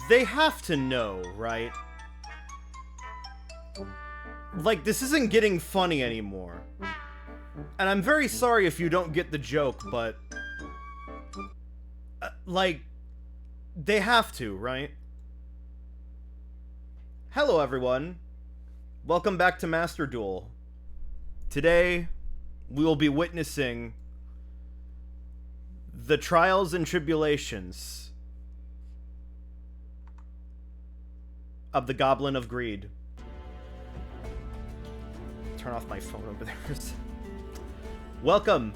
They have to know, right? Like, this isn't getting funny anymore. And I'm very sorry if you don't get the joke, but... like, they have to, right? Hello, everyone. Welcome back to Master Duel. Today, we will be witnessing the trials and tribulations of the Goblin of Greed. Turn off my phone over there. Welcome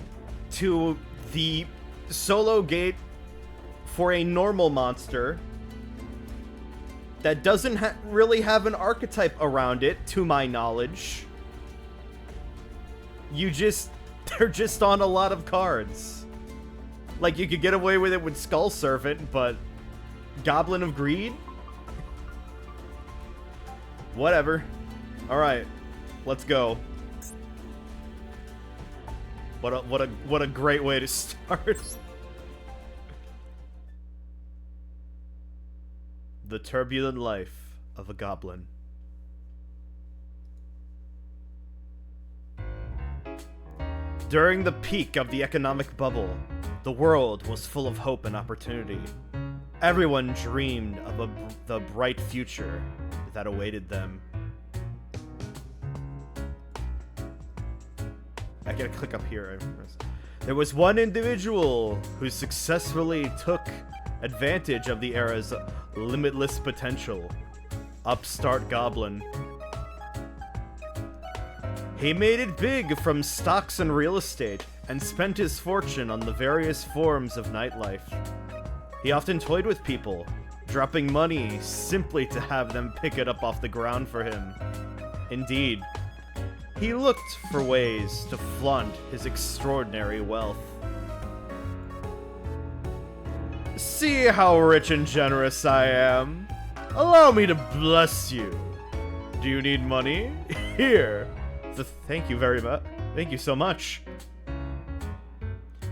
to the solo gate for a normal monster that doesn't really have an archetype around it, to my knowledge. They're just on a lot of cards. Like, you could get away with it with Skull Servant, but Goblin of Greed? Whatever. Alright. Let's go. What a great way to start. The turbulent life of a goblin. During the peak of the economic bubble, the world was full of hope and opportunity. Everyone dreamed of the bright future that awaited them. I gotta click up here. There was one individual who successfully took advantage of the era's limitless potential. Upstart Goblin. He made it big from stocks and real estate, and spent his fortune on the various forms of nightlife. He often toyed with people, dropping money simply to have them pick it up off the ground for him. Indeed, he looked for ways to flaunt his extraordinary wealth. See how rich and generous I am? Allow me to bless you. Do you need money? Here. Thank you very much. Thank you so much.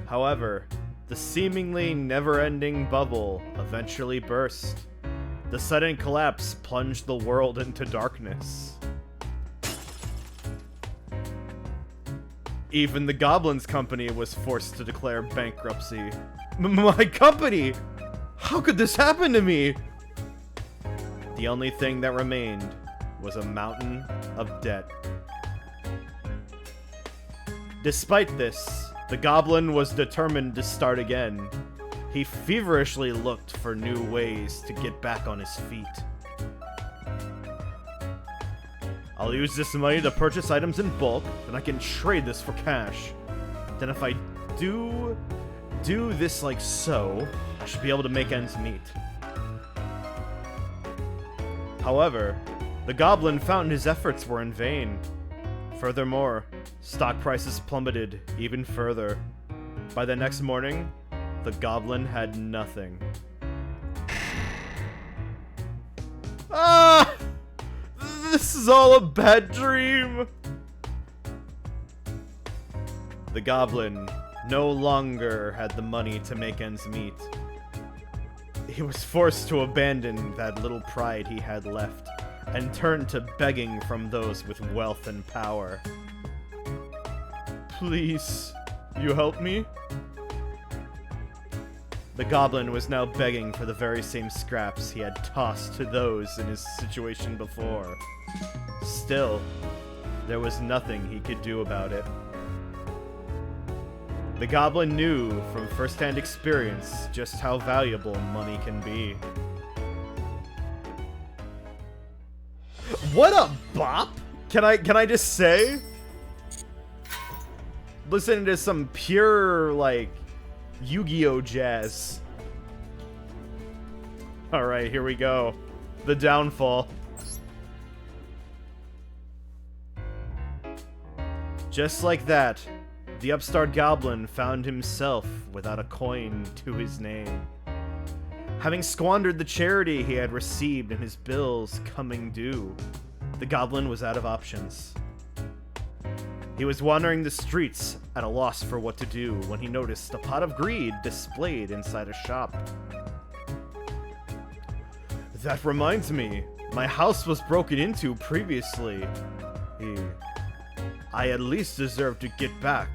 However, the seemingly never-ending bubble eventually burst. The sudden collapse plunged the world into darkness. Even the Goblin's company was forced to declare bankruptcy. My company! How could this happen to me? The only thing that remained was a mountain of debt. Despite this, the Goblin was determined to start again. He feverishly looked for new ways to get back on his feet. I'll use this money to purchase items in bulk, then I can trade this for cash. Then if I do this like so, I should be able to make ends meet. However, the Goblin found his efforts were in vain. Furthermore, stock prices plummeted even further. By the next morning, the Goblin had nothing. Ah! This is all a bad dream! The Goblin no longer had the money to make ends meet. He was forced to abandon that little pride he had left and turned to begging from those with wealth and power. Please, you help me? The Goblin was now begging for the very same scraps he had tossed to those in his situation before. Still, there was nothing he could do about it. The goblin knew from first-hand experience just how valuable money can be. What a bop! Can I just say? Listening to some pure, like, Yu-Gi-Oh! Jazz. Alright, here we go. The downfall. Just like that, the upstart goblin found himself without a coin to his name. Having squandered the charity he had received and his bills coming due, the goblin was out of options. He was wandering the streets at a loss for what to do when he noticed a pot of greed displayed inside a shop. That reminds me, my house was broken into previously. I at least deserve to get back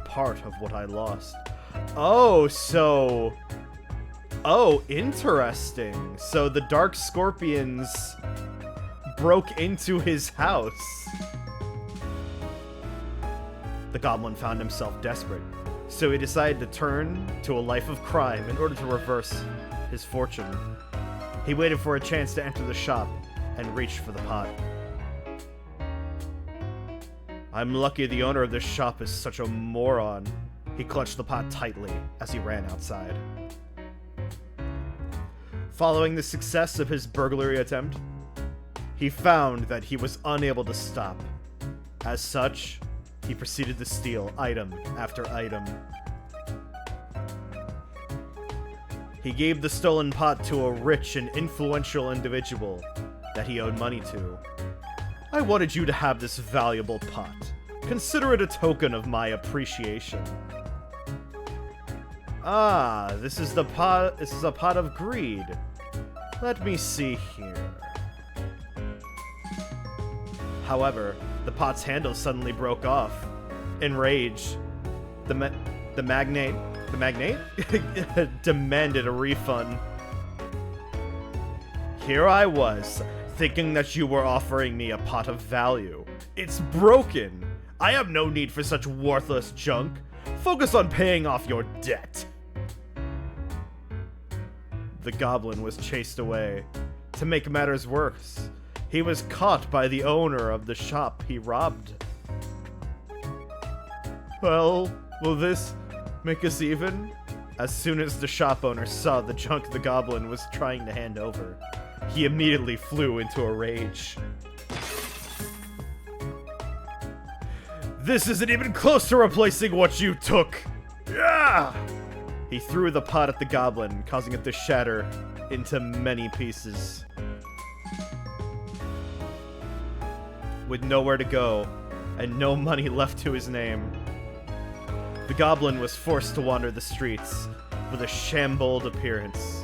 part of what I lost. Oh, so... Oh, interesting. So the Dark Scorpions broke into his house. The goblin found himself desperate, so he decided to turn to a life of crime in order to reverse his fortune. He waited for a chance to enter the shop and reached for the pot. I'm lucky the owner of this shop is such a moron. He clutched the pot tightly as he ran outside. Following the success of his burglary attempt, he found that he was unable to stop. As such, he proceeded to steal item after item. He gave the stolen pot to a rich and influential individual that he owed money to. I wanted you to have this valuable pot. Consider it a token of my appreciation. Ah, this is a pot of greed. Let me see here. However, the pot's handle suddenly broke off. Enraged, the magnate demanded a refund. Here I was, thinking that you were offering me a pot of value. It's broken. I have no need for such worthless junk. Focus on paying off your debt. The goblin was chased away. To make matters worse, he was caught by the owner of the shop he robbed. Well, will this make us even? As soon as the shop owner saw the junk the goblin was trying to hand over, he immediately flew into a rage. This isn't even close to replacing what you took! Yeah! He threw the pot at the goblin, causing it to shatter into many pieces. With nowhere to go, and no money left to his name, the goblin was forced to wander the streets with a shambled appearance.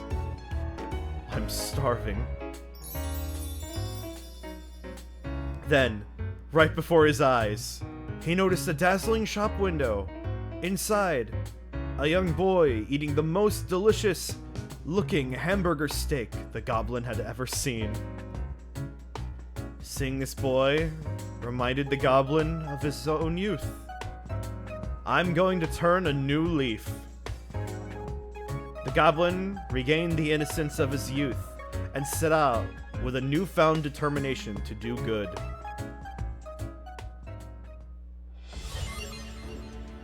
I'm starving. Then, right before his eyes, he noticed a dazzling shop window. Inside, a young boy eating the most delicious looking hamburger steak the goblin had ever seen. Seeing this boy reminded the goblin of his own youth. I'm going to turn a new leaf. The goblin regained the innocence of his youth and set out with a newfound determination to do good.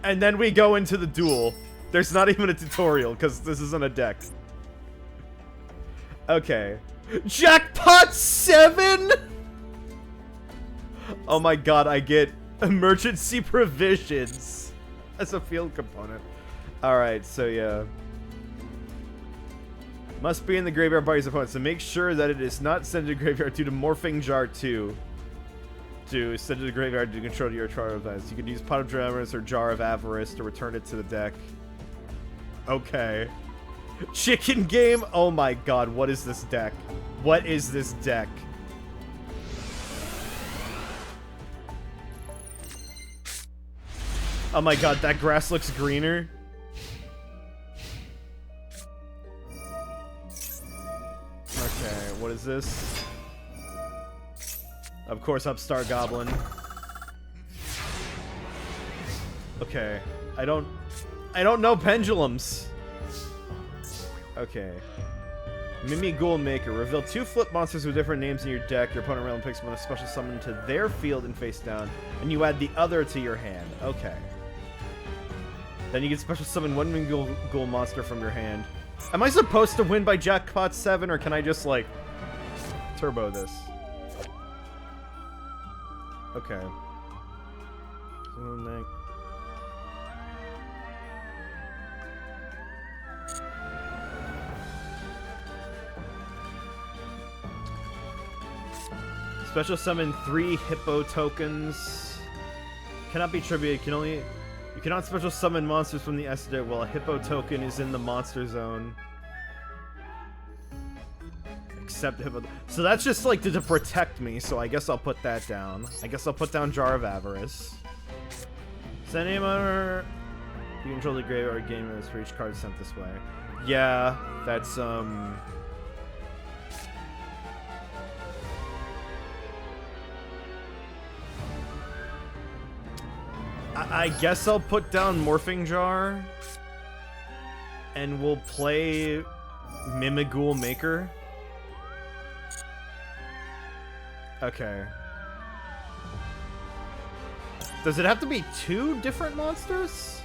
And then we go into the duel. There's not even a tutorial because this isn't a deck. Okay. Jackpot 7?! Oh my god, I get emergency provisions as a field component. Alright, so yeah. Must be in the graveyard by his opponent, so make sure that it is not sent to the graveyard due to Morphing Jar 2. To send to the graveyard to control your Jar of Avarice. You can use Pot of Dramas or Jar of Avarice to return it to the deck. Okay. Chicken game? Oh my god, what is this deck? What is this deck? Oh my god, that grass looks greener. Okay, what is this? Of course, Upstart Goblin. Okay. I don't know pendulums. Okay. Mimi Ghoul Maker. Reveal 2 flip monsters with different names in your deck. Your opponent randomly picks one with a special summon to their field and face down, and you add the other to your hand. Okay. Then you can special summon 1 Mimi Ghoul monster from your hand. Am I supposed to win by Jackpot 7, or can I just, like, turbo this? Okay. Special summon 3 hippo tokens. Cannot be tributed. You cannot special summon monsters from the Esther while a hippo token is in the monster zone. Except hippo. So that's just like to protect me, so I guess I'll put that down. I guess I'll put down Jar of Avarice. Send him over. You control the graveyard game as for each card sent this way. Yeah, that's I guess I'll put down Morphing Jar, and we'll play Mimighoul Maker. Okay. Does it have to be 2 different monsters?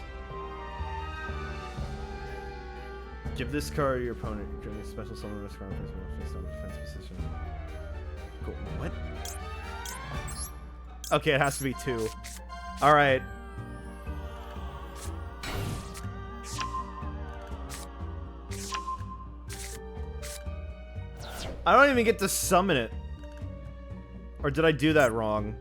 Give this card to your opponent during a special summon risk round face on defense position. Cool. What? Okay, it has to be 2. Alright. I don't even get to summon it. Or did I do that wrong?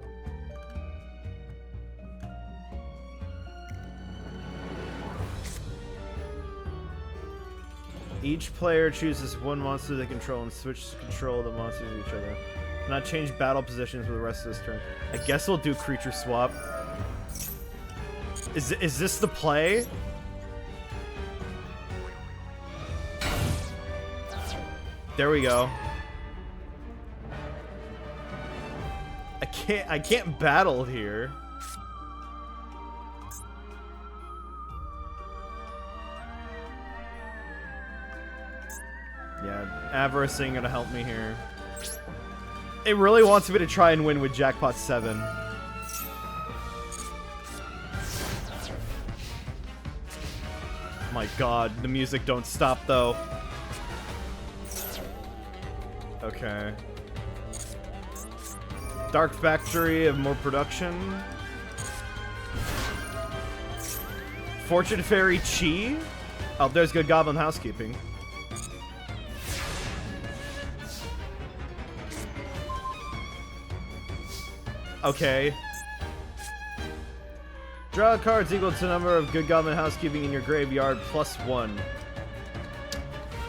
Each player chooses 1 monster they control and switches control of the monsters to each other. Cannot change battle positions for the rest of this turn. I guess we'll do creature swap. Is this the play? There we go. I can't battle here. Yeah, Avarice ain't gonna help me here. It really wants me to try and win with Jackpot 7. My god, the music don't stop though. Okay. Dark Factory of more production. Fortune Fairy Chi. Oh, there's good Goblin Housekeeping. Okay. Draw cards equal to the number of good Goblin Housekeeping in your graveyard +1.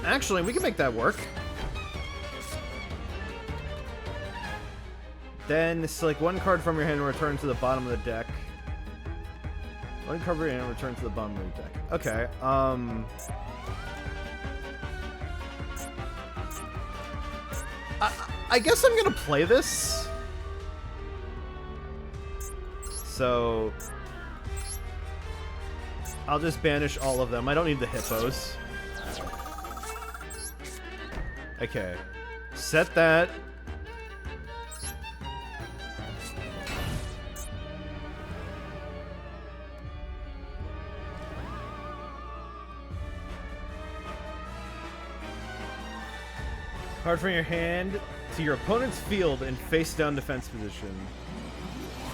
Actually, we can make that work. Then select 1 card from your hand and return to the bottom of the deck. 1 card from your hand and return to the bottom of the deck. Okay, I guess I'm gonna play this. So I'll just banish all of them. I don't need the hippos. Okay. Set that. Card from your hand to your opponent's field and face down defense position.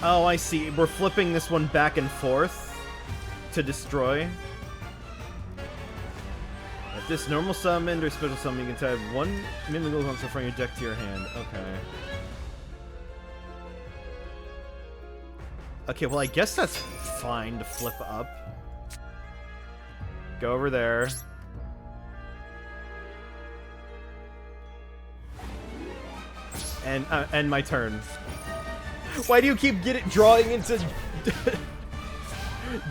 Oh, I see. We're flipping this one back and forth to destroy. If this normal summon or special summon, you can type 1 Mimighoul monster from your deck to your hand. Okay. Okay, well, I guess that's fine to flip up. Go over there. And end my turn. Why do you keep drawing into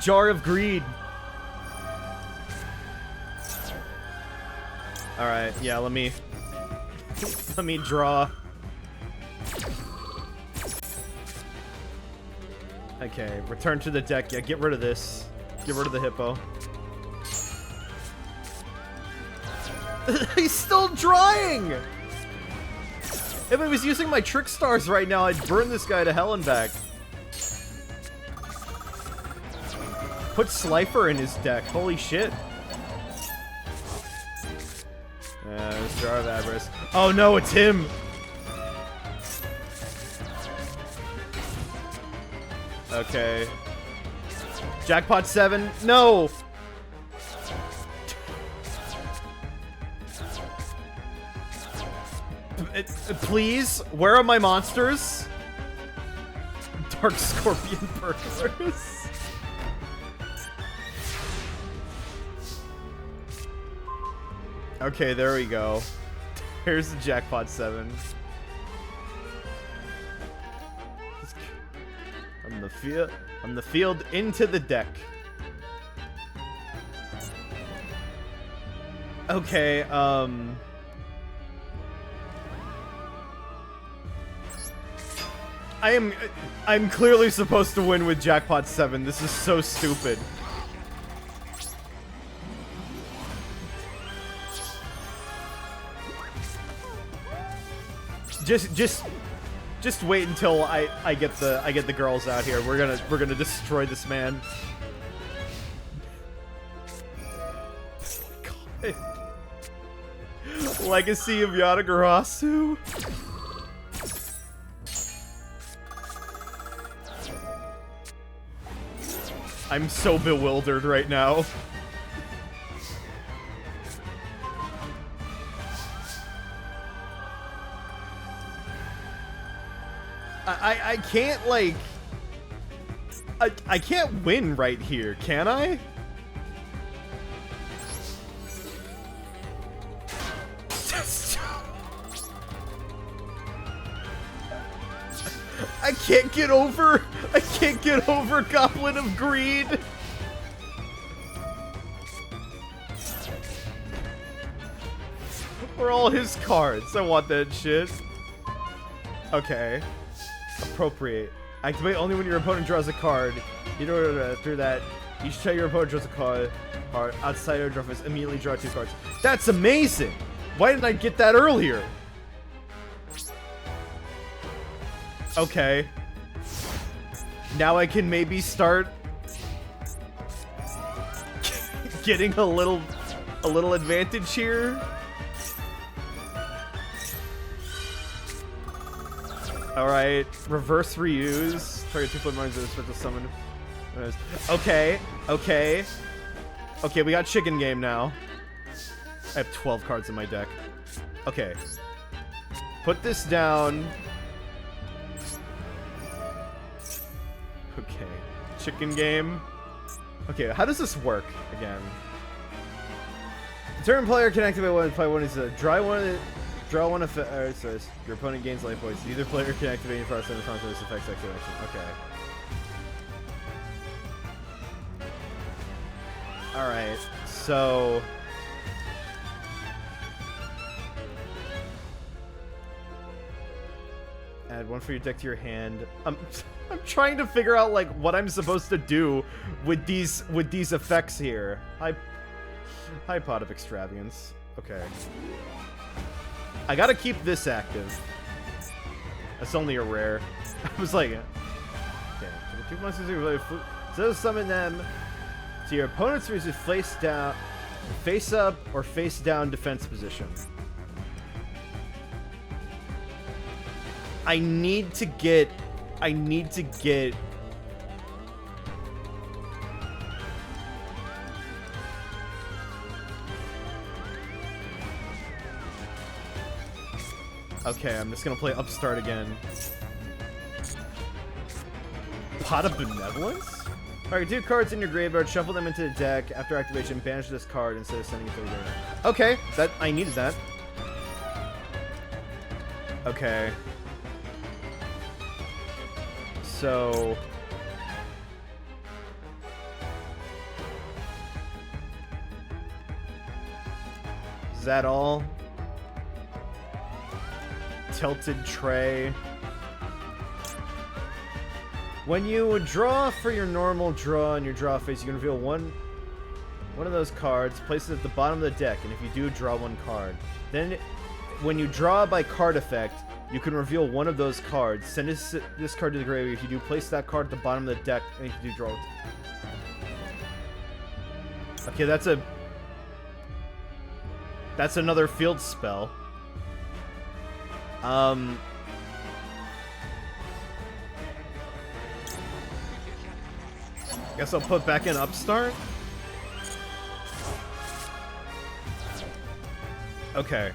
Jar of Greed? All right, yeah. Let me draw. Okay, return to the deck. Yeah, get rid of this. Get rid of the hippo. He's still drying! If I was using my trick stars right now, I'd burn this guy to hell and back. Put Slifer in his deck. Holy shit. Jar of Avarice. Oh no, it's him! Okay. Jackpot 7. No! Please? Where are my monsters? Dark Scorpion Burglars. Okay, there we go. Here's the Jackpot 7. From the field into the deck. Okay, I'm clearly supposed to win with Jackpot 7. This is so stupid. Just wait until I get the girls out here. We're gonna destroy this man. God. Legacy of Yatagarasu. I'm so bewildered right now. I can't, like... I can't win right here, can I? I can't get over Goblin of Greed. For all his cards. I want that shit. Okay. Appropriate. Activate only when your opponent draws a card. You know, through that, each time your opponent draws a card outside your draw phase, immediately draw 2 cards. That's amazing! Why didn't I get that earlier? Okay. Now I can maybe start getting a little advantage here. Alright, reverse reuse. Target 2 flip mines with a special summon. Okay, okay. Okay, we got chicken game now. I have 12 cards in my deck. Okay. Put this down. Okay. Chicken game. Okay, how does this work again? Turn player can activate one play one is a draw one effect. So your opponent gains life points. Either player can activate any process in response to this effect's activation. Okay. Alright, so add 1 for your deck to your hand. I'm trying to figure out like what I'm supposed to do with these effects here. High Pot of Extravagance. Okay. I gotta keep this active. That's only a rare. I was like, okay. 2 monsters really so summon them to your opponent's face down, face up, or face down defense position. I need to get. Okay, I'm just gonna play Upstart again. Pot of Benevolence? Alright, 2 cards in your graveyard, shuffle them into the deck. After activation, banish this card instead of sending it to the graveyard. Okay, I needed that. Okay. So... is that all? Tilted Tray. When you draw for your normal draw in your draw phase, you can reveal one of those cards, place it at the bottom of the deck, and if you do, draw one card. Then, when you draw by card effect, you can reveal one of those cards. Send this card to the graveyard. If you do, place that card at the bottom of the deck, and if you do, draw it. Okay, that's another field spell. Guess I'll put back in Upstart. Okay.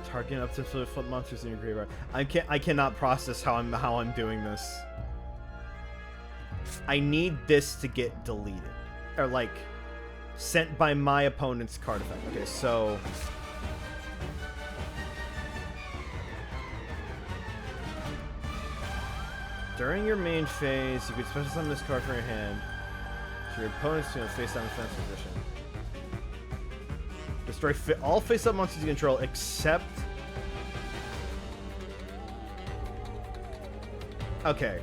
Target up to flip monsters in your graveyard. I cannot process how I'm doing this. I need this to get deleted. Or like sent by my opponent's card effect. Okay, so during your main phase, you can special summon this card from your hand. So your opponent's going to face down defense position. Destroy all face-up monsters you control except... Okay.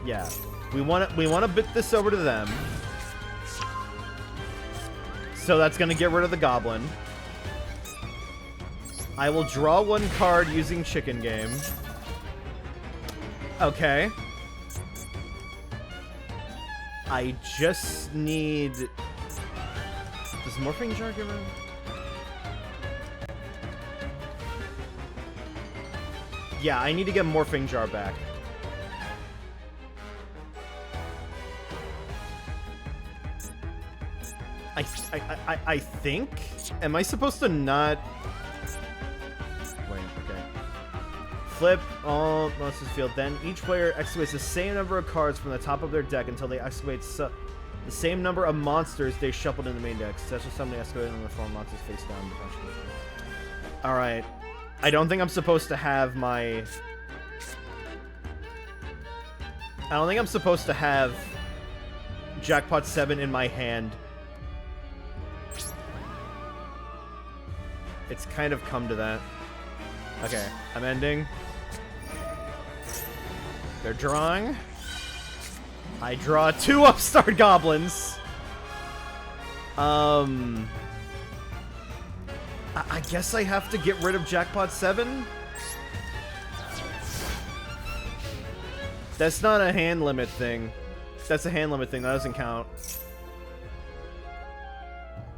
Yeah. We want to bit this over to them. So that's going to get rid of the goblin. I will draw one card using Chicken Game. Okay. I just need... Does Morphing Jar give him? Yeah, I need to get Morphing Jar back. I think? Am I supposed to not... Wait, okay. Flip all monsters field. Then each player excavates the same number of cards from the top of their deck until they excavate the same number of monsters they shuffled in the main deck. Special summon excavated on the form monsters face down. Alright. I don't think I'm supposed to have my... I don't think I'm supposed to have Jackpot 7 in my hand. It's kind of come to that. Okay, I'm ending. They're drawing. I draw 2 Upstart Goblins. I guess I have to get rid of Jackpot 7? That's not a hand limit thing. That's a hand limit thing. That doesn't count.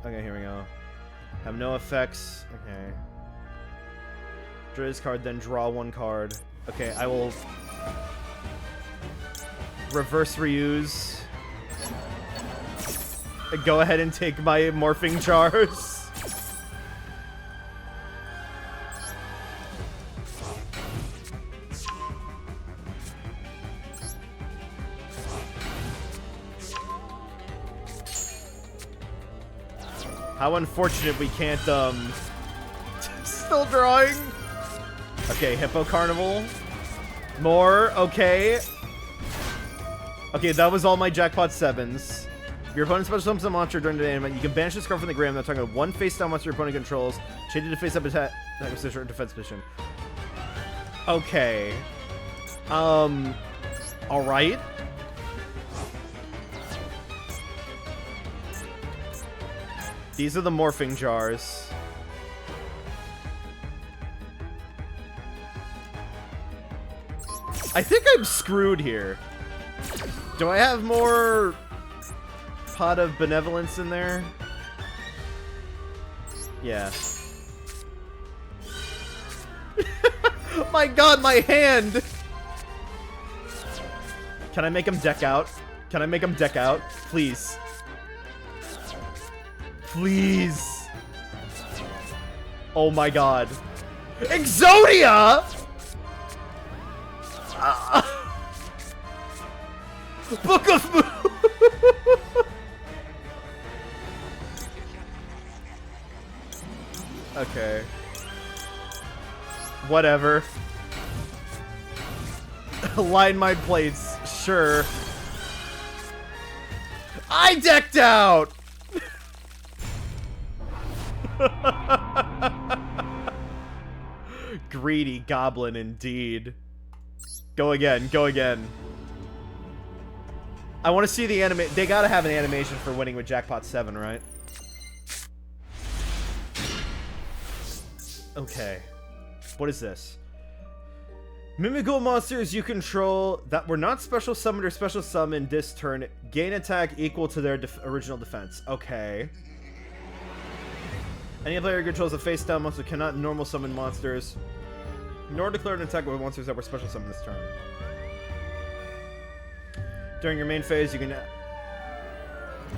Okay, here we go. Have no effects. Okay. Draw this card, then draw one card. Okay, I will... reverse reuse. Go ahead and take my Morphing Jars. How unfortunate we can't, still drawing. Okay, Hippo Carnival. More, okay. Okay, that was all my Jackpot 7s. Your opponent special summons a monster during the game. You can banish this card from the grave. I'm talking about one face-down monster your opponent controls. Change it to face-up attack position or defense position. Okay. Alright. These are the Morphing Jars. I think I'm screwed here. Do I have more Pot of Benevolence in there? Yeah. My god, my hand! Can I make him deck out? Can I make him deck out? Please. Please. Oh my god. Exodia! Book of Moon! Okay. Whatever. Line my plates. Sure. I decked out! Greedy goblin indeed. Go again, go again. I want to see the anime. They gotta have an animation for winning with Jackpot 7, right? Okay. What is this? Mimighoul monsters you control that were not special summoned or special summoned this turn gain attack equal to their original defense. Okay. Any player controls a face down monster cannot normal summon monsters, nor declare an attack with monsters that were special summoned this turn. During your main phase, you can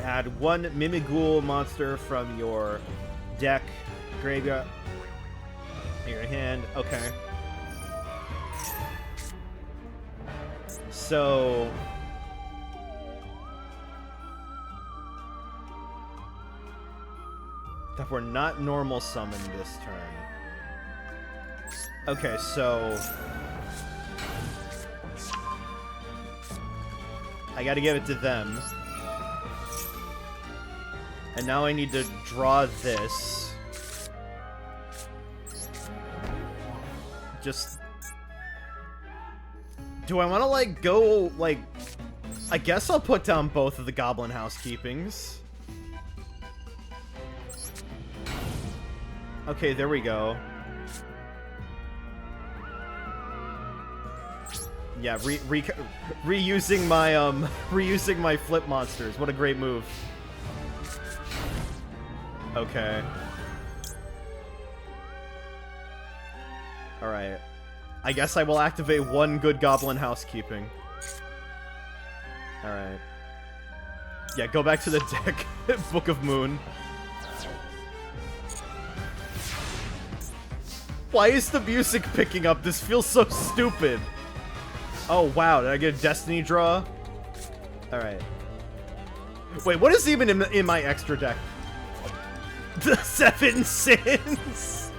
add one Mimighoul monster from your deck, graveyard, your hand. Okay. So that were not normal summoned this turn. Okay, so I gotta give it to them. And now I need to draw this. Just... do I want to, like, go, like... I guess I'll put down both of the Goblin Housekeepings. Okay, there we go. Yeah, reusing my, reusing my flip monsters. What a great move. Okay. Alright. I guess I will activate one good Goblin Housekeeping. Alright. Yeah, go back to the deck. Book of Moon. Why is the music picking up? This feels so stupid. Oh, wow. Did I get a Destiny draw? Alright. Wait, what is even in my extra deck? The Seven Sins!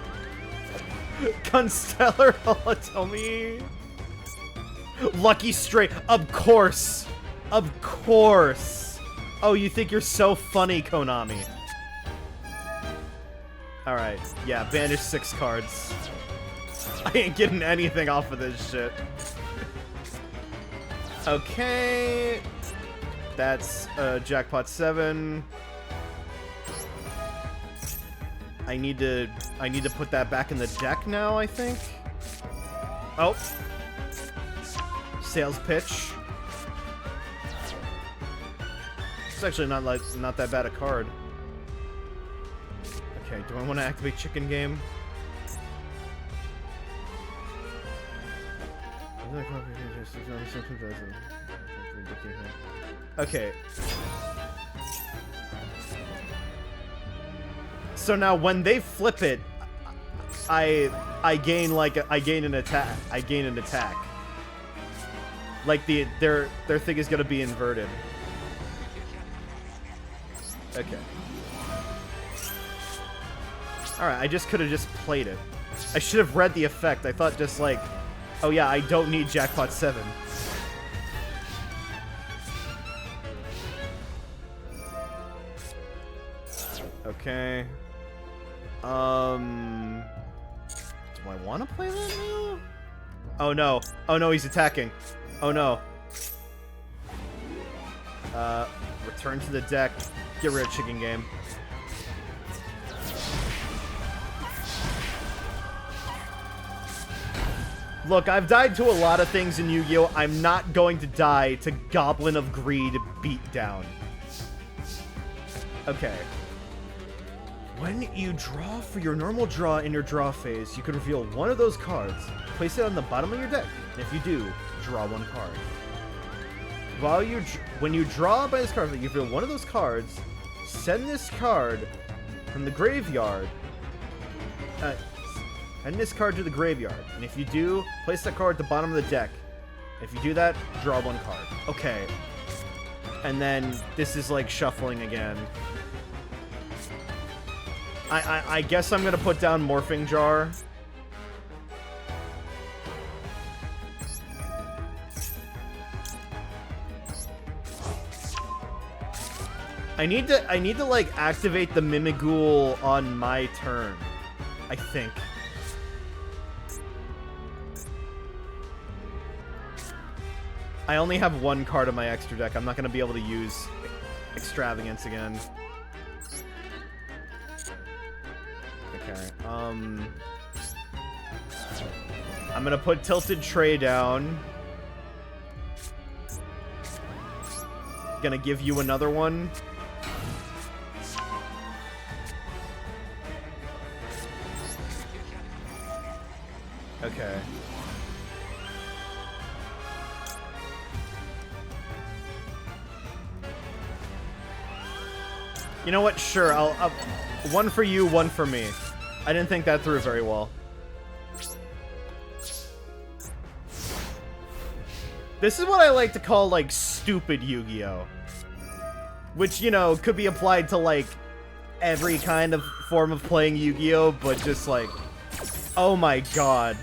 Constellar Holotomy. Lucky Stray. Of course. Of course. Oh, you think you're so funny, Konami. Alright. Yeah, banish 6 cards. I ain't getting anything off of this shit. Okay. That's Jackpot 7. I need to put that back in the deck now, I think. Oh. Sales pitch. It's actually not that bad a card. Okay, do I want to activate Chicken Game? Okay. So now when they flip it, I gain an attack. I gain an attack. Like their thing is gonna be inverted. Okay. Alright, I just could have just played it. I should have read the effect. I thought just like, oh yeah, I don't need Jackpot 7. Okay. Do I want to play that now? Oh no. Oh no, he's attacking. Oh no. Return to the deck. Get rid of Chicken Game. Look, I've died to a lot of things in Yu-Gi-Oh! I'm not going to die to Goblin of Greed Beatdown. Okay. When you draw for your normal draw in your draw phase, you can reveal one of those cards. Place it on the bottom of your deck, and if you do, draw one card. When you draw by this card, you reveal one of those cards, send this card from the graveyard. Send this card to the graveyard, and if you do, place that card at the bottom of the deck. If you do that, draw one card. Okay. And then this is like shuffling again. I guess I'm gonna put down Morphing Jar. I need to like activate the Mimighoul on my turn, I think. I only have one card on my extra deck. I'm not gonna be able to use Extravagance again. Okay. I'm gonna put Tilted Tray down. Gonna give you another one. Okay. You know what? Sure, I'll one for you, one for me. I didn't think that through very well. This is what I like to call, like, stupid Yu-Gi-Oh! Which, you know, could be applied to, like, every kind of form of playing Yu-Gi-Oh! But just, like, oh my god.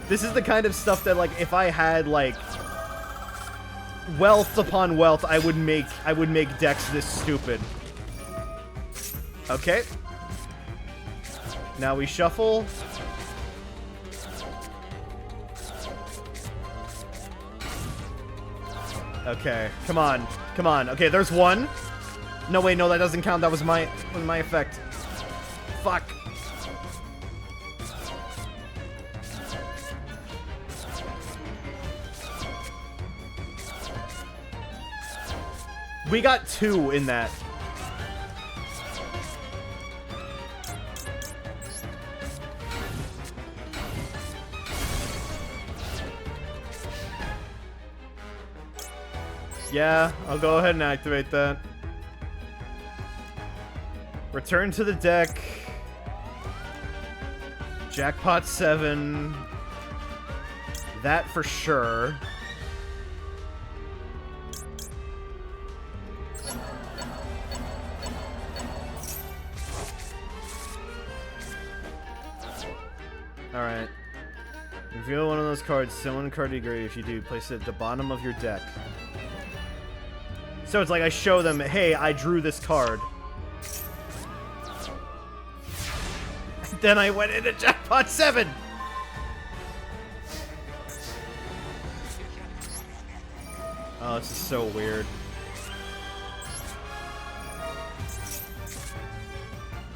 This is the kind of stuff that, like, if I had, like, wealth upon wealth, I would make decks this stupid. Okay. Now we shuffle. Okay, come on. Come on. Okay, there's one. No, wait, no, that doesn't count. That was my effect. Fuck. We got two in that. Yeah, I'll go ahead and activate that. Return to the deck. Jackpot 7. That for sure. Alright. Reveal one of those cards. Send one card to your grave. If you do, place it at the bottom of your deck. So it's like I show them, hey, I drew this card. Then I went into Jackpot 7! Oh, this is so weird.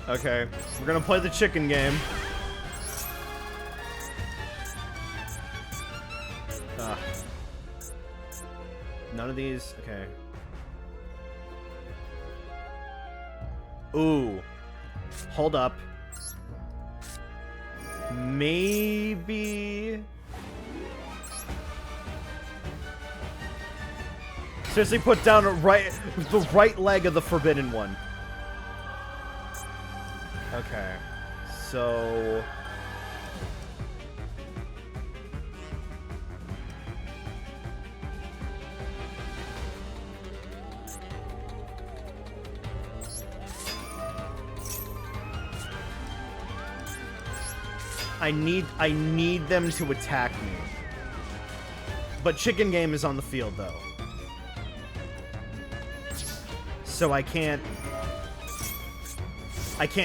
Okay, we're gonna play the chicken game. None of these, okay. Ooh. Hold up. Maybe... Seriously, put down the right leg of the forbidden one. Okay. So... I need them to attack me. But Chicken Game is on the field though. So I can't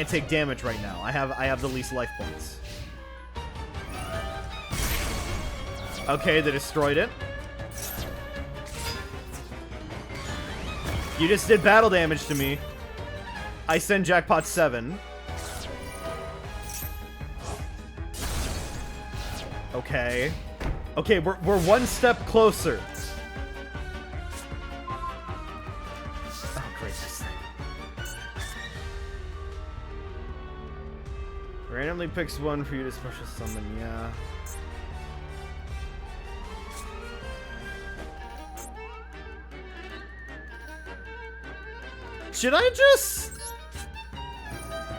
take damage right now. I have the least life points. Okay, they destroyed it. You just did battle damage to me. I send Jackpot 7. Okay. Okay, we're one step closer. Oh, great, this thing. Randomly picks one for you to special summon, yeah. Should I just...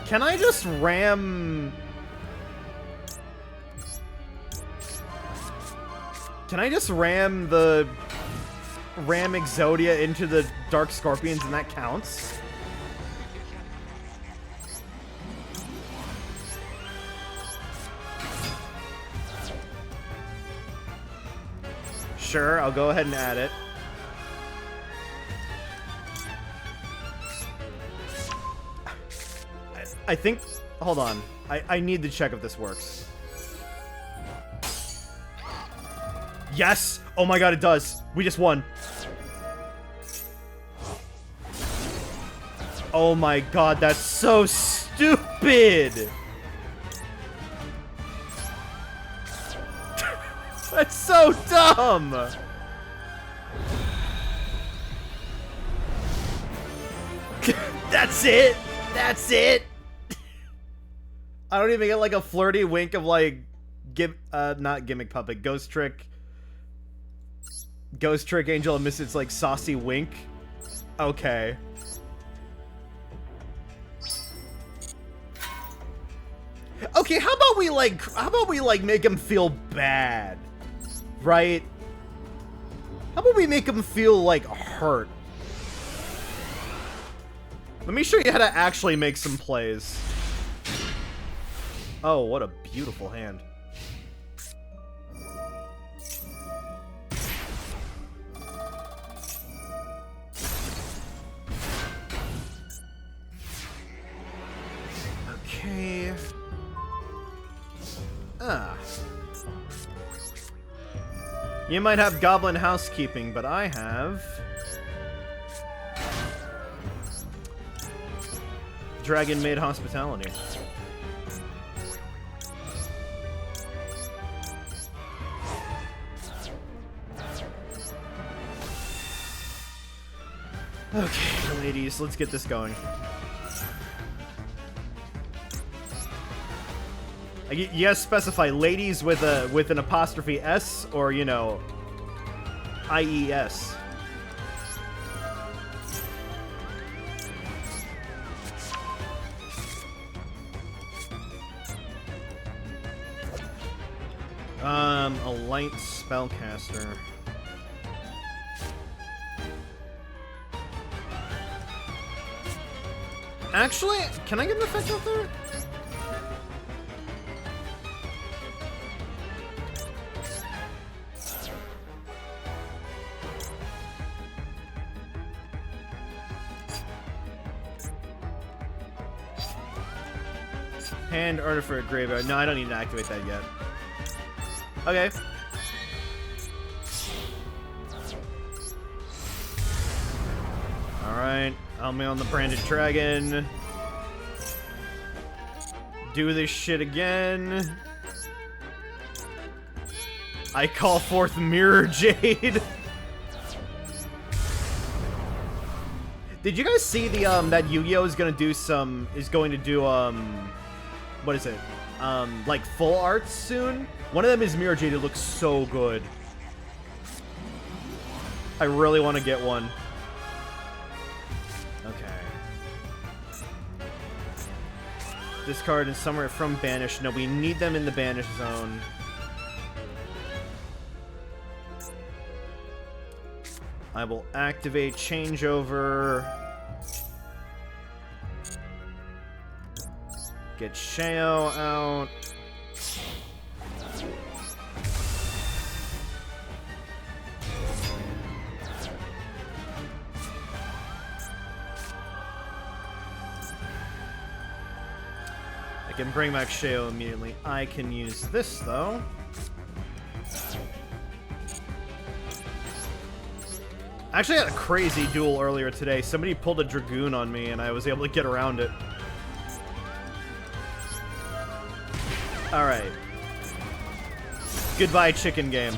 Can I just ram... Can I just ram Exodia into the Dark Scorpions and that counts? Sure, I'll go ahead and add it. I think... Hold on. I need to check if this works. Yes! Oh my god, it does. We just won. Oh my god, that's so stupid! That's so dumb! That's it! That's it! I don't even get like a flirty wink of like... not Gimmick Puppet, Ghost Trick, Angel and Misfits like saucy wink. Okay. Okay, how about we like make him feel bad? Right? How about we make him feel like hurt? Let me show you how to actually make some plays. Oh, what a beautiful hand. Okay. You might have Goblin Housekeeping, but I have... Dragon Maid Hospitality. Okay, ladies, let's get this going. You gotta specify ladies with an apostrophe S or, you know, IES. A light spellcaster. Actually, can I get an effect out there? Hand Artifact Graveyard. No, I don't need to activate that yet. Okay. Alright. I'm on the Branded Dragon. Do this shit again. I call forth Mirror Jade. Did you guys see the that Yu-Gi-Oh is going to do what is it? Like full arts soon? One of them is Mirror Jade. It looks so good. I really want to get one. Okay. Discard and somewhere from Banish. No, we need them in the Banish zone. I will activate Changeover. Get Sheo out. I can bring back Sheo immediately. I can use this, though. I actually had a crazy duel earlier today. Somebody pulled a Dragoon on me, and I was able to get around it. Alright. Goodbye, chicken game.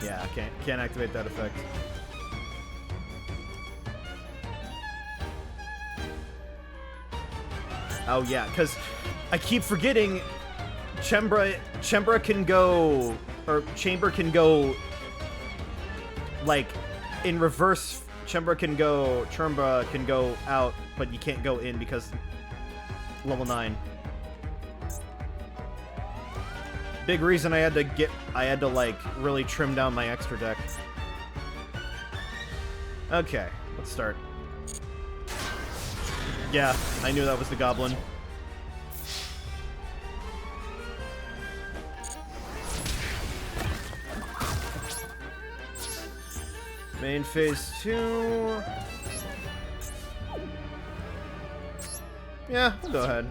Yeah, can't activate that effect. Oh yeah, because I keep forgetting Chamber can go, like, in reverse. Chamber can go out, but you can't go in because level 9. Big reason I had to like really trim down my extra deck. Okay, let's start. Yeah, I knew that was the Goblin. Main phase 2. Yeah, we'll go ahead.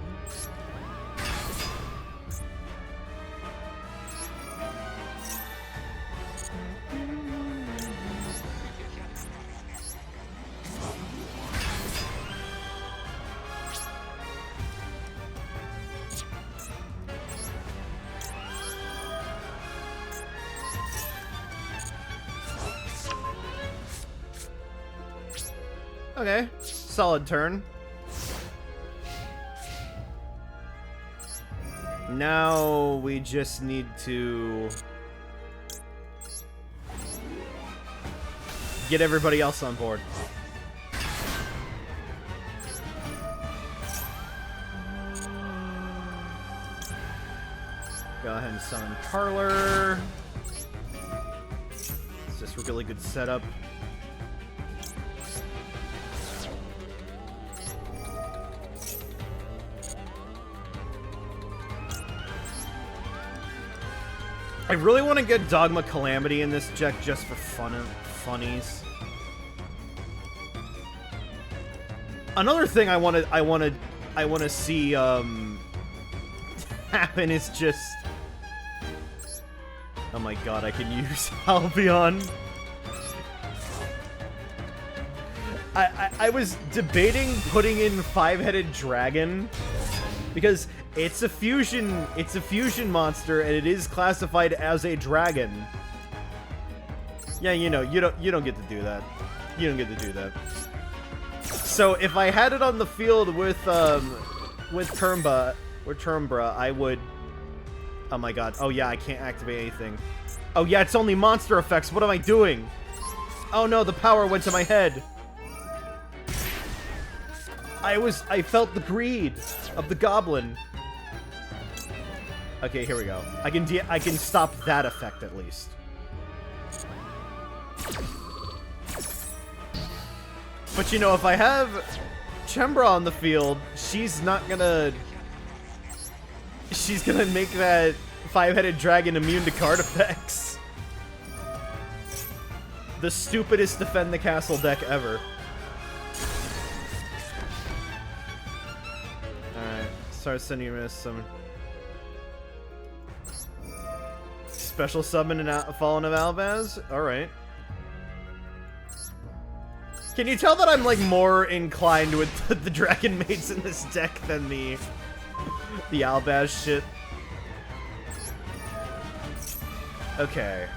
Okay, solid turn. Now we just need to get everybody else on board. Go ahead and summon Parlor. It's just a really good setup. I really want to get Dogma Calamity in this deck just for funnies. Another thing I want to see happen is just, oh my god, I can use Albion. I was debating putting in Five-Headed Dragon because it's a fusion monster and it is classified as a dragon. Yeah, you know, you don't get to do that. You don't get to do that. So if I had it on the field with Termbra, I would. Oh my god. Oh yeah, I can't activate anything. Oh yeah, it's only monster effects. What am I doing? Oh no, the power went to my head. I felt the greed of the goblin. Okay, here we go. I can stop that effect at least. But you know, if I have Chembra on the field, she's gonna make that Five-Headed Dragon immune to card effects. The stupidest defend the castle deck ever. Alright, start sending you summon. Special summon and Fallen of Albaz? Alright. Can you tell that I'm like more inclined with the Dragon Maids in this deck than the Albaz shit? Okay.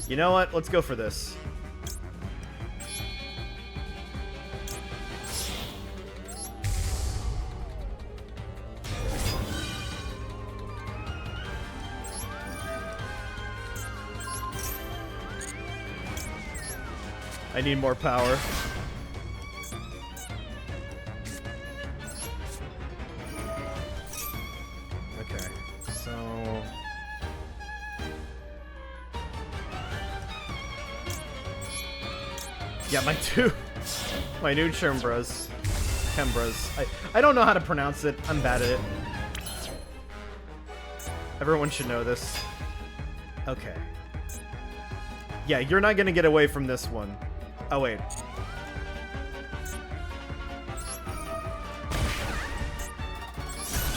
You know what? Let's go for this. I need more power. Okay, so... yeah, my new Chembras. I don't know how to pronounce it. I'm bad at it. Everyone should know this. Okay. Yeah, you're not gonna get away from this one. Oh, wait.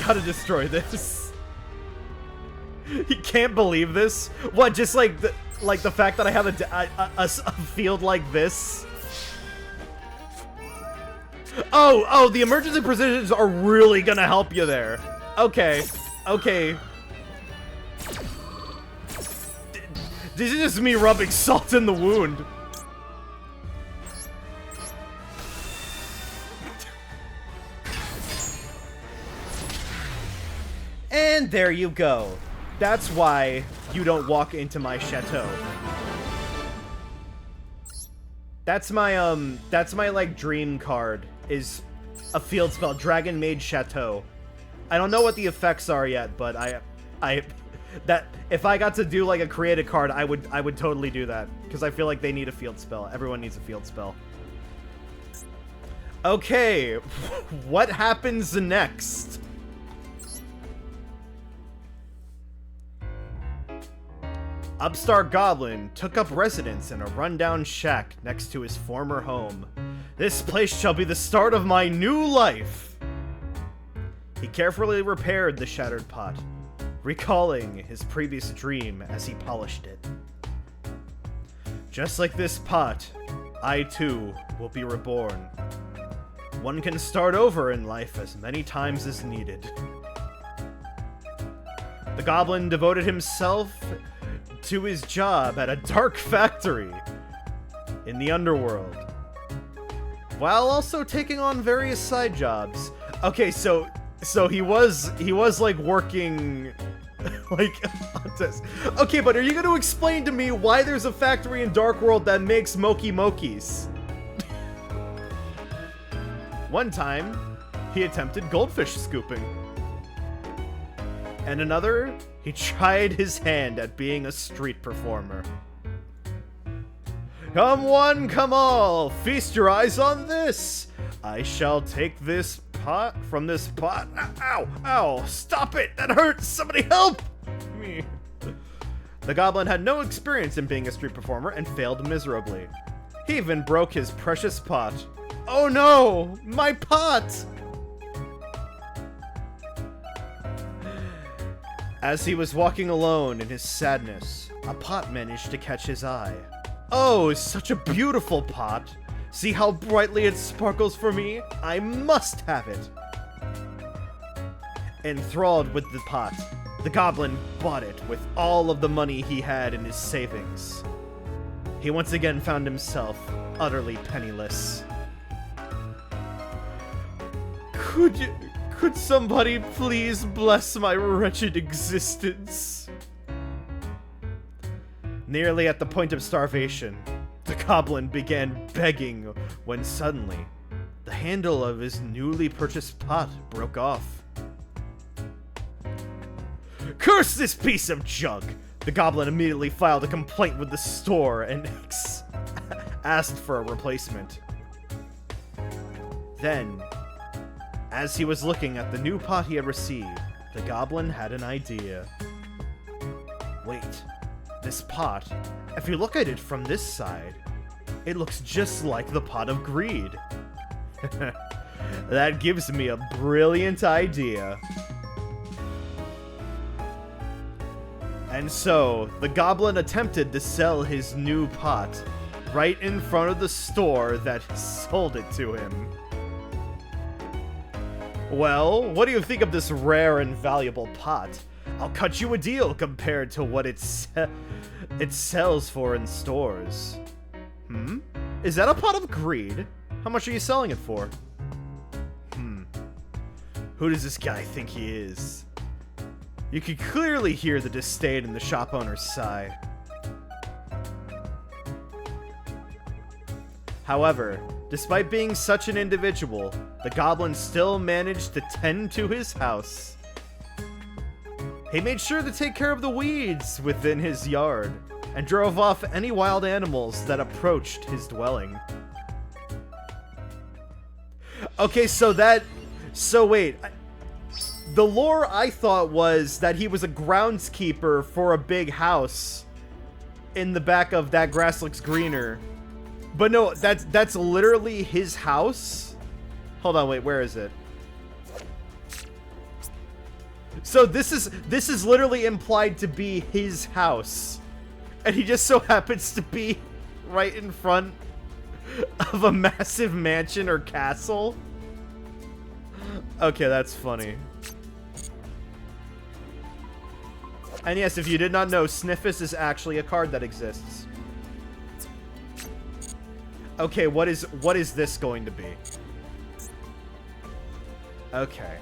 Gotta destroy this. You can't believe this? What, just like the fact that I have a field like this? Oh, the emergency precisions are really gonna help you there. Okay, okay. This is just me rubbing salt in the wound. And there you go. That's why you don't walk into my chateau. That's my like dream card, is a field spell, Dragon Maid Chateau. I don't know what the effects are yet, but that if I got to do like a created card, I would totally do that, because I feel like they need a field spell. Everyone needs a field spell. Okay, what happens next? Upstart Goblin took up residence in a rundown shack next to his former home. This place shall be the start of my new life! He carefully repaired the shattered pot, recalling his previous dream as he polished it. Just like this pot, I too will be reborn. One can start over in life as many times as needed. The goblin devoted himself to his job at a dark factory in the underworld, while also taking on various side jobs. Okay, so he was like working like on this. Okay, but are you going to explain to me why there's a factory in Dark World that makes Moki Mokis? One time, he attempted goldfish scooping. And another, he tried his hand at being a street performer. Come one, come all, feast your eyes on this. I shall take this pot from this pot. Ow, ow, stop it, that hurts, somebody help me. The goblin had no experience in being a street performer and failed miserably. He even broke his precious pot. Oh no, my pot! As he was walking alone in his sadness, a pot managed to catch his eye. Oh, such a beautiful pot! See how brightly it sparkles for me? I must have it! Enthralled with the pot, the goblin bought it with all of the money he had in his savings. He once again found himself utterly penniless. Could somebody please bless my wretched existence? Nearly at the point of starvation, the goblin began begging when suddenly, the handle of his newly purchased pot broke off. Curse this piece of junk! The goblin immediately filed a complaint with the store and asked for a replacement. Then, as he was looking at the new pot he had received, the goblin had an idea. Wait, this pot, if you look at it from this side, it looks just like the pot of greed. That gives me a brilliant idea. And so, the goblin attempted to sell his new pot right in front of the store that sold it to him. Well, what do you think of this rare and valuable pot? I'll cut you a deal compared to what it sells for in stores. Is that a pot of greed? How much are you selling it for? Who does this guy think he is? You could clearly hear the disdain in the shop owner's sigh. However, despite being such an individual, the goblin still managed to tend to his house. He made sure to take care of the weeds within his yard, and drove off any wild animals that approached his dwelling. Okay, so wait. The lore I thought was that he was a groundskeeper for a big house in the back of That Grass Looks Greener. But no, that's literally his house? Hold on, wait, where is it? So this is literally implied to be his house. And he just so happens to be right in front of a massive mansion or castle? Okay, that's funny. And yes, if you did not know, Sniffus is actually a card that exists. Okay, what is this going to be? Okay.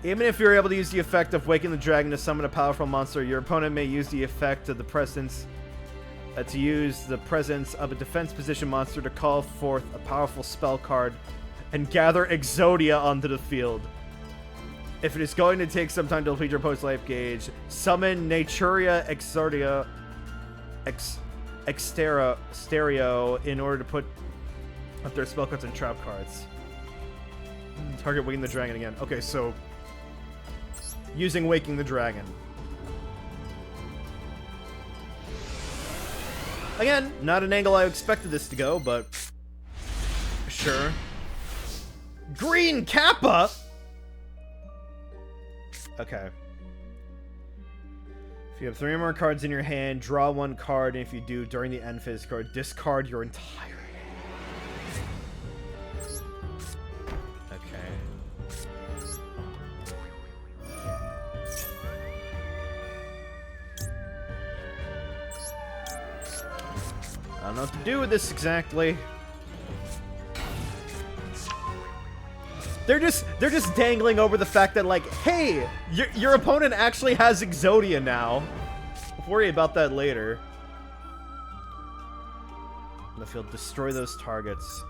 Even if you're able to use the effect of Waking the Dragon to summon a powerful monster, your opponent may use the effect of the presence to use the presence of a defense position monster to call forth a powerful spell card and gather Exodia onto the field. If it is going to take some time to deplete your opponent's life gauge, summon Naturia Exodia Stereo in order to put up their spell cards and trap cards. Target Waking the Dragon again. Okay, so using Waking the Dragon. Again, not an angle I expected this to go, but sure. Green Kappa? Okay. If you have 3 or more cards in your hand, draw 1 card, and if you do, during the end phase card, discard your entire hand. Okay. I don't know what to do with this exactly. They're just dangling over the fact that, like, hey, your opponent actually has Exodia now. We'll worry about that later. On the field, destroy those targets.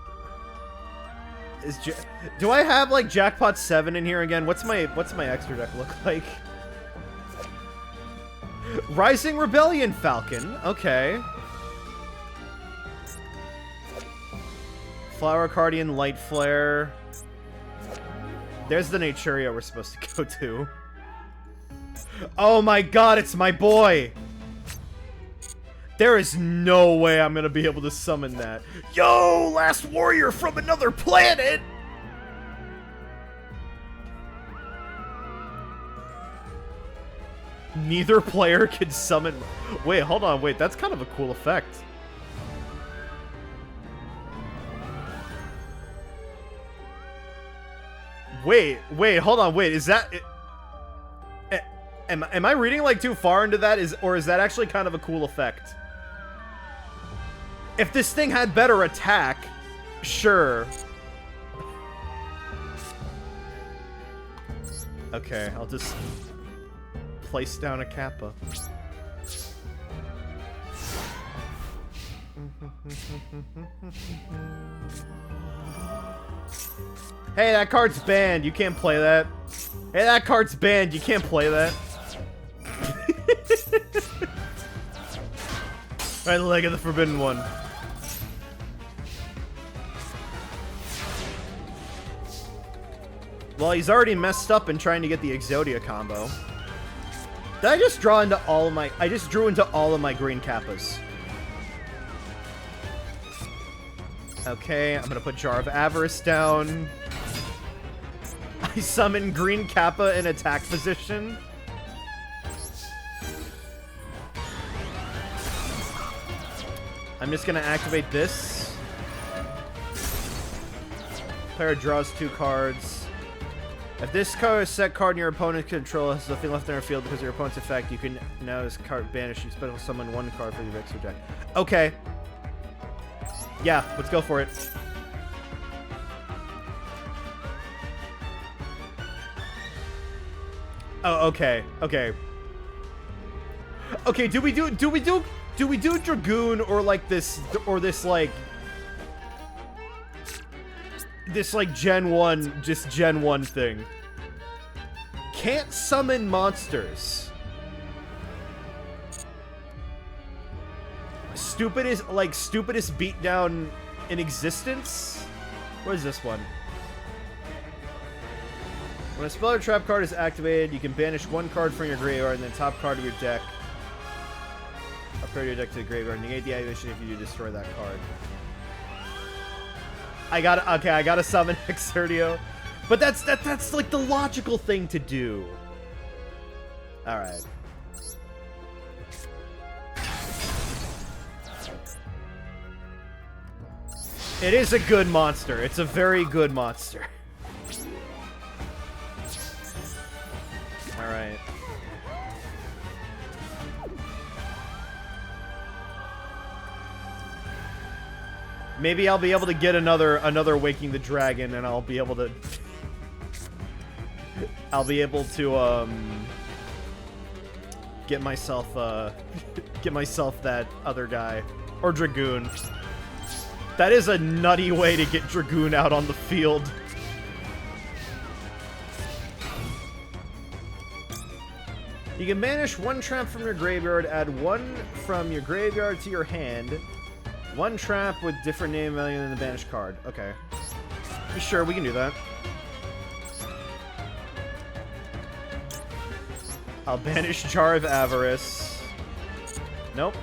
Do I have like Jackpot 7 in here again? What's my extra deck look like? Rising Rebellion Falcon. Okay. Flower Cardian Light Flare. There's the Naturia we're supposed to go to. Oh my god, it's my boy! There is no way I'm gonna be able to summon that. Yo, last warrior from another planet! Neither player can summon... Wait, hold on, wait, that's kind of a cool effect. Wait, hold on, wait, is that... Am I reading, like, too far into that? Or is that actually kind of a cool effect? If this thing had better attack, sure. Okay, I'll just place down a Kappa. Hey, that card's banned. You can't play that. Hey, that card's banned. You can't play that. Right leg of the Forbidden One. Well, he's already messed up in trying to get the Exodia combo. Did I just draw into all of my... I just drew into all of my green Kappas. Okay, I'm gonna put Jar of Avarice down. I summon green Kappa in attack position. I'm just gonna activate this. Player draws 2 cards. If this card is set card in your opponent's control has nothing left in our field because of your opponent's effect, you can now this card banish. You special summon 1 card for your extra deck. Okay. Yeah, let's go for it. Oh, okay. Okay. Okay, do we do Dragoon or like this like Gen 1 just Gen 1 thing? Can't summon monsters. Stupidest beatdown in existence? What is this one? When a spell or trap card is activated, you can banish 1 card from your graveyard and the top card of your deck. Upgrade your deck to the graveyard. Negate the activation if you do destroy that card. I gotta summon Exerdio. But that's like the logical thing to do. Alright. It is a good monster. It's a very good monster. Alright. Maybe I'll be able to get another Waking the Dragon, and I'll be able to get myself that other guy or Dragoon. That is a nutty way to get Dragoon out on the field. You can banish 1 trap from your graveyard, add 1 from your graveyard to your hand. 1 trap with different name value than the banished card. Okay. Sure, we can do that. I'll banish Jar of Avarice. Nope.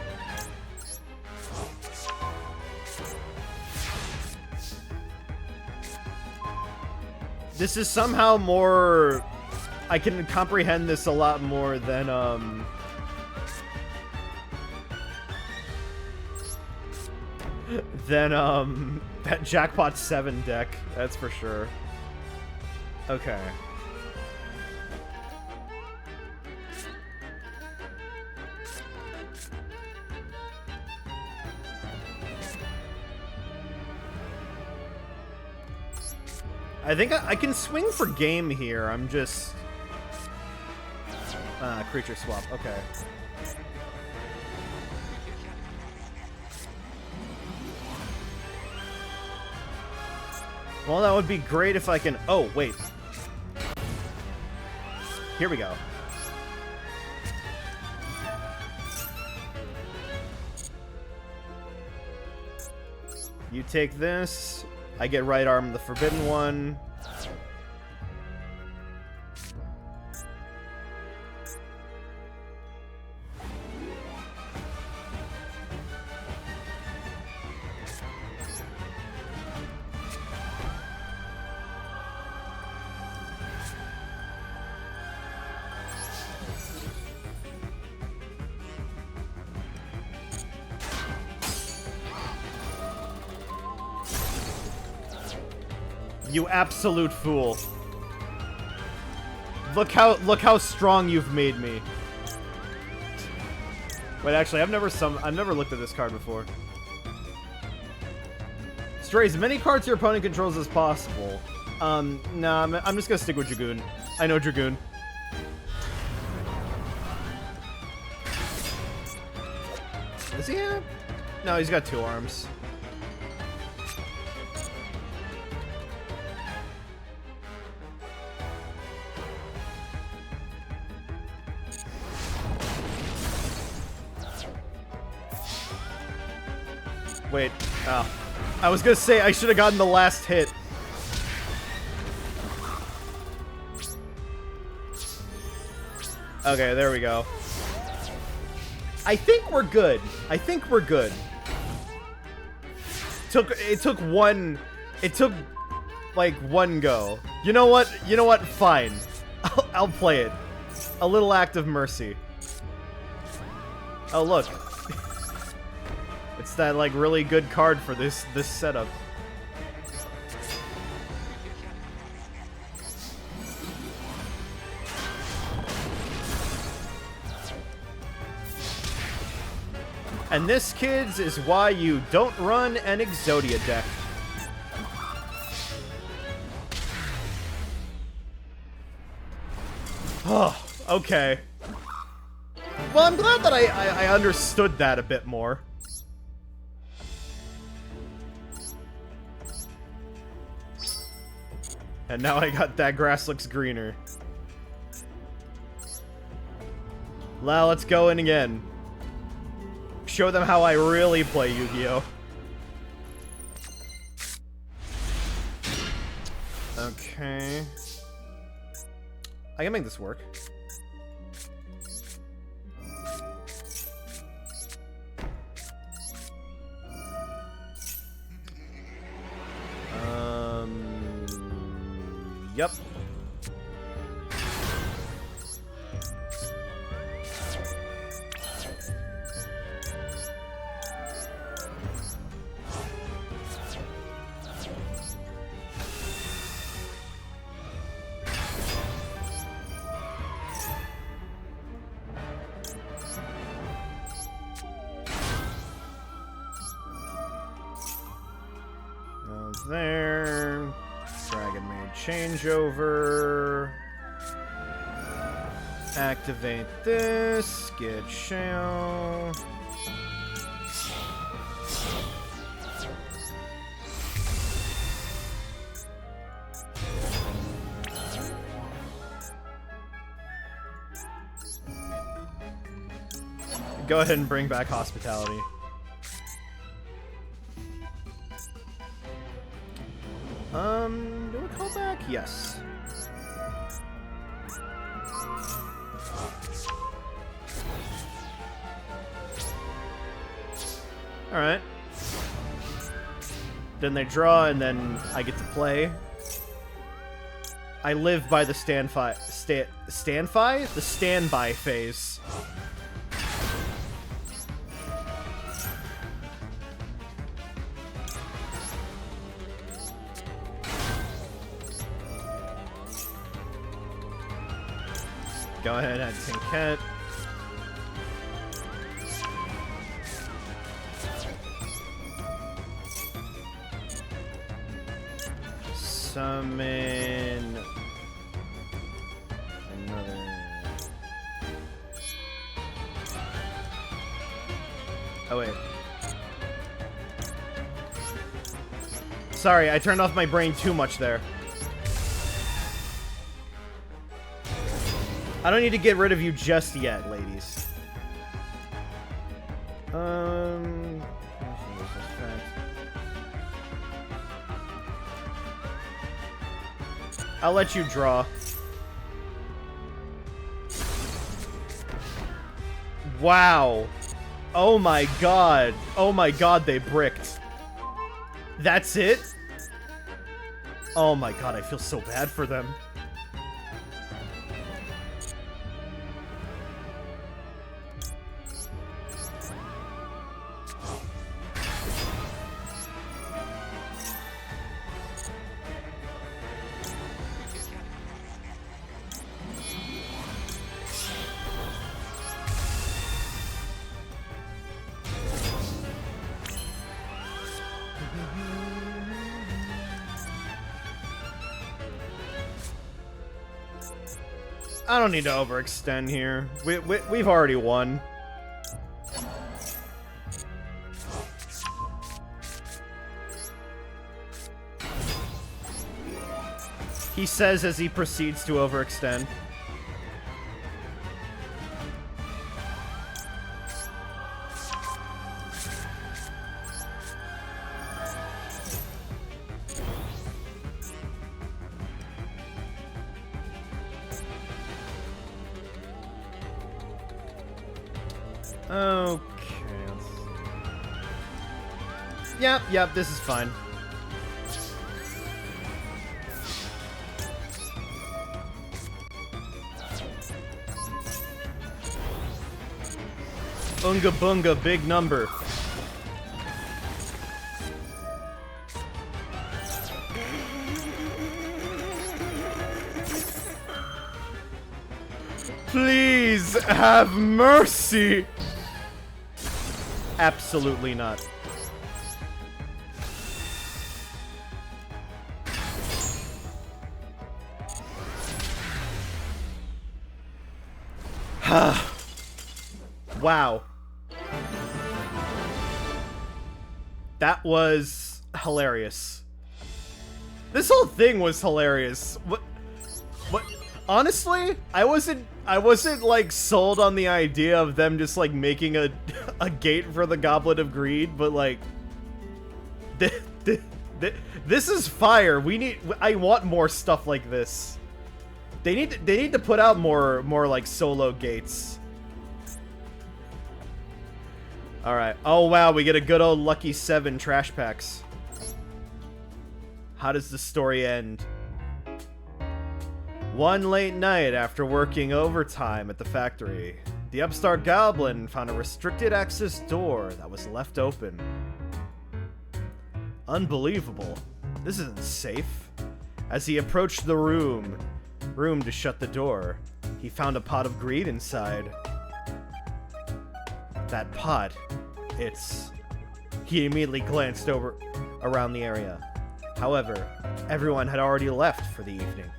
This is somehow more... I can comprehend this a lot more than, that Jackpot 7 deck. That's for sure. Okay. I think I can swing for game here. I'm just... creature swap. Okay. Well, that would be great if I can... Oh, wait. Here we go. You take this. I get right arm the forbidden one. You absolute fool. Look how strong you've made me. Wait, actually, I've never looked at this card before. Stray as many cards your opponent controls as possible. Nah, I'm just gonna stick with Dragoon. I know Dragoon. Is he? No, he's got 2 arms. Wait, oh. I was gonna say I should have gotten the last hit. Okay, there we go. I think we're good. I think we're good. It took like one go. You know what? You know what? Fine. I'll play it. A little act of mercy. Oh, look. It's that, like, really good card for this setup. And this, kids, is why you don't run an Exodia deck. Oh, okay. Well, I'm glad that I understood that a bit more. And now I got that grass looks greener. Now let's go in again. Show them how I really play Yu-Gi-Oh! Okay. I can make this work. Yep. There. Dragon Maid changeover. Activate this. Get shell. Go ahead and bring back hospitality. Do we call back? Yes. Alright. Then they draw, and then I get to play. I live by the standby phase. Go ahead, add Tinket. Summon another. Oh wait. Sorry, I turned off my brain too much there. I don't need to get rid of you just yet, ladies. I'll let you draw. Wow. Oh my god. Oh my god, they bricked. That's it? Oh my god, I feel so bad for them. I don't need to overextend here. We've already won. He says as he proceeds to overextend. Okay, let's see. Yep, this is fine. Unga bunga, big number. Please have mercy. Absolutely not. Wow. That was hilarious. This whole thing was hilarious. What? Honestly, I wasn't like sold on the idea of them just like making a gate for the Goblet of Greed, but like this is fire. I want more stuff like this. They need to put out more like solo gates. All right. Oh wow, we get a good old lucky 7 trash packs. How does the story end? One late night after working overtime at the factory, the upstart goblin found a restricted access door that was left open. Unbelievable. This isn't safe. As he approached the room to shut the door, he found a pot of greed inside. That pot, he immediately glanced around the area. However, everyone had already left for the evening.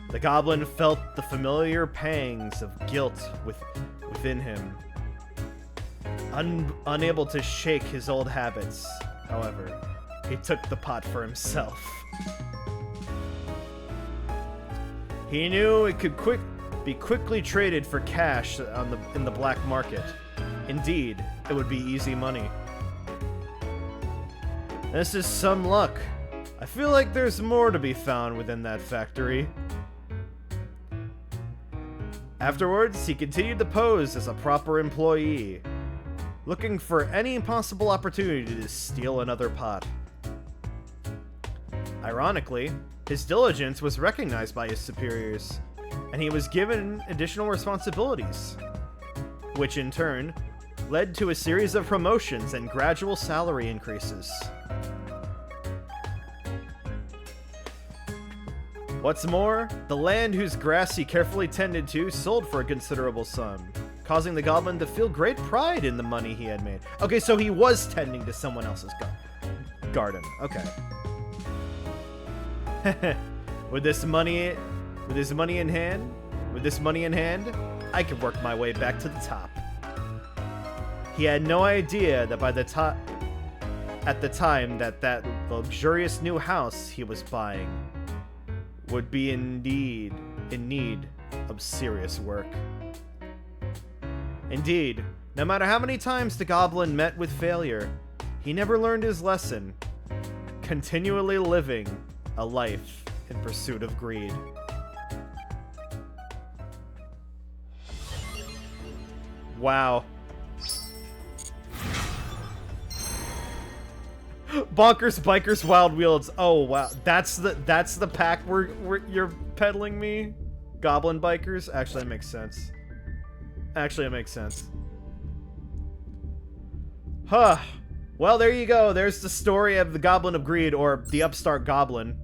The goblin felt the familiar pangs of guilt within him. Unable to shake his old habits, however, he took the pot for himself. He knew it could be quickly traded for cash in the black market. Indeed, it would be easy money. This is some luck. I feel like there's more to be found within that factory. Afterwards, he continued to pose as a proper employee, looking for any possible opportunity to steal another pot. Ironically, His diligence was recognized by his superiors, and he was given additional responsibilities, which in turn led to a series of promotions and gradual salary increases. What's more, the land whose grass he carefully tended to sold for a considerable sum, causing the goblin to feel great pride in the money he had made. Okay, so he was tending to someone else's garden. Okay. With this money in hand, I could work my way back to the top. He had no idea that at the time that luxurious new house he was buying would be in need of serious work. Indeed, no matter how many times the goblin met with failure, he never learned his lesson, continually living a life in pursuit of greed. Wow. Bonkers Bikers Wild Wheels. Oh wow, that's the pack you're peddling me. Goblin Bikers. Actually, that makes sense. Huh. Well, there you go. There's the story of the Goblin of Greed, or the upstart goblin.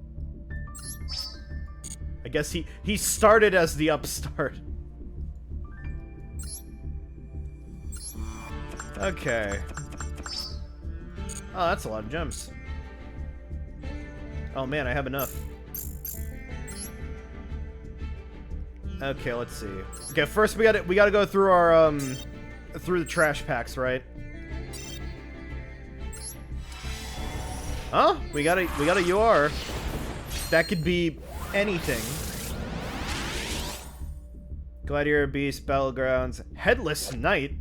I guess he started as the upstart. Okay. Oh, that's a lot of gems. Oh man, I have enough. Okay, let's see. Okay, first we gotta go through our through the trash packs, right? Huh? We got a UR. That could be anything. Gladiator Beast, Battlegrounds, Headless Knight.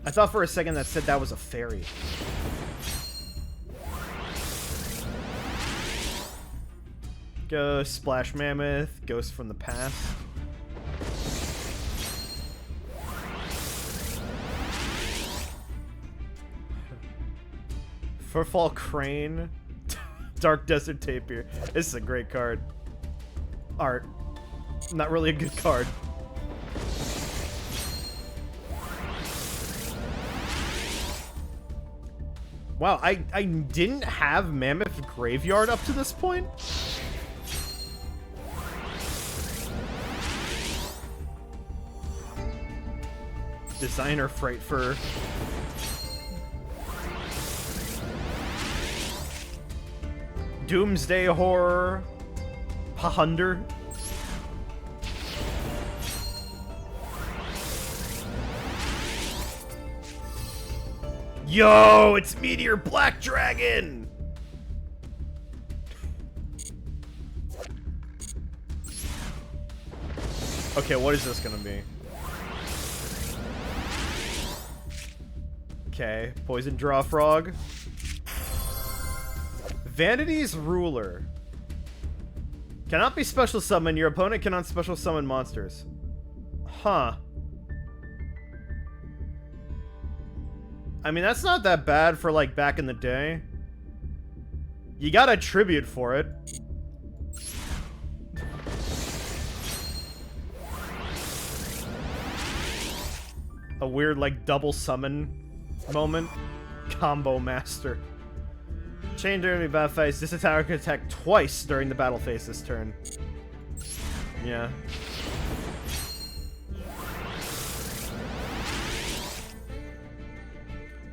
I thought for a second that said that was a fairy. Ghost, Splash Mammoth, Ghost from the Past. Furfall Crane. Dark Desert Tapir. This is a great card. Art. Not really a good card. Wow, I didn't have Mammoth Graveyard up to this point? Designer Freight Fur. Doomsday Horror. Pahunder. Yo, it's Meteor Black Dragon! Okay, what is this gonna be? Okay, Poison Draw Frog. Vanity's Ruler. Cannot be special summoned. Your opponent cannot special summon monsters. Huh. I mean, that's not that bad for, like, back in the day. You got a tribute for it. A weird, like, double summon moment. Combo Master. Chain during the battle phase. This attacker can attack twice during the battle phase this turn. Yeah.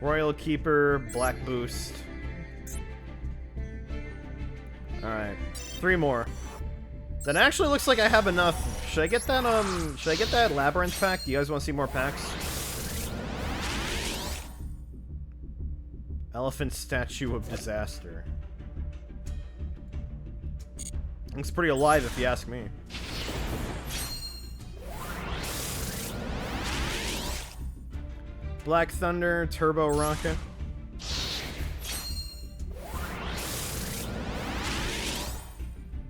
Royal Keeper, Black Boost. Alright. 3 more. That actually looks like I have enough. Should I get that Labyrinth pack? Do you guys want to see more packs? Elephant Statue of Disaster. Looks pretty alive if you ask me. Black Thunder, Turbo Rocket.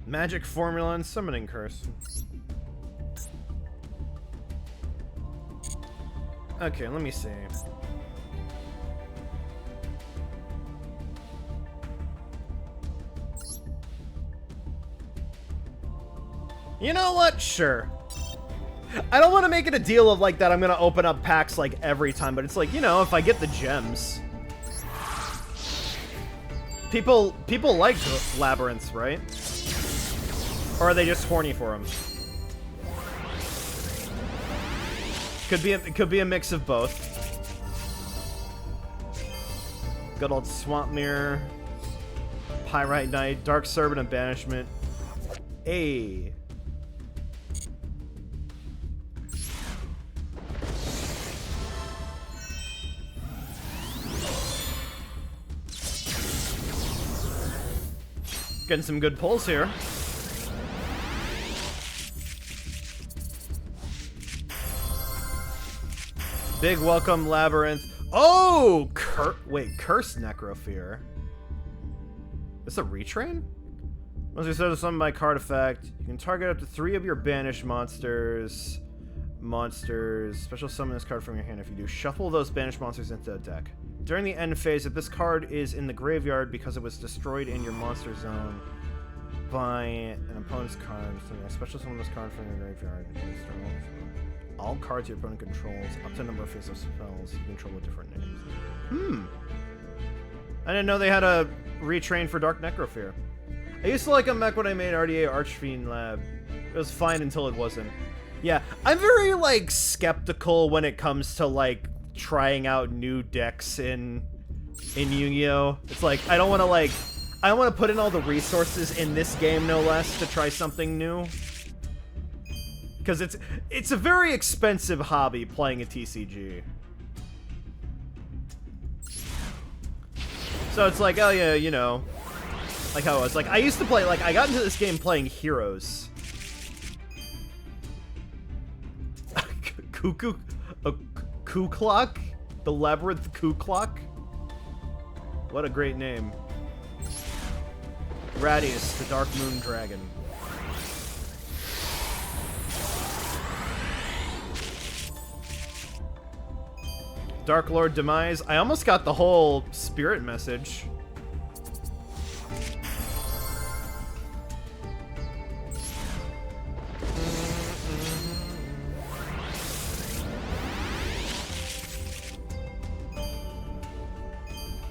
Magic Formula and Summoning Curse. Okay, let me see. You know what? Sure. I don't want to make it a deal of like that I'm gonna open up packs like every time, but it's like, you know, if I get the gems. People like labyrinths, right? Or are they just horny for them? Could be a mix of both. Good old Swamp Mirror, Pyrite Knight, Dark Servant of Banishment. Hey. Getting some good pulls here. Big welcome, Labyrinth. Oh! Cursed Necrofear. This a retrain? Once you set summon by card effect, you can target up to 3 of your banished monsters. Special summon this card from your hand. If you do, shuffle those banished monsters into the deck. During the end phase, if this card is in the graveyard because it was destroyed in your monster zone by an opponent's card, so special summon this card from your graveyard. All cards your opponent controls, up to a number of face-up spells you control with different names. I didn't know they had a retrain for Dark Necrofear. I used to like them back when I made RDA Archfiend Lab. It was fine until it wasn't. Yeah, I'm very, like, skeptical when it comes to, like, trying out new decks in Yu-Gi-Oh! It's like, I don't want to put in all the resources in this game, no less, to try something new. Because it's a very expensive hobby, playing a TCG. So it's like, oh yeah, you know, like how it was. Like, I used to play, like, I got into this game playing Heroes. Ku-Clock? The Labyrinth Ku-Clock? What a great name. Radius, the Dark Moon Dragon. Dark Lord Demise. I almost got the whole spirit message.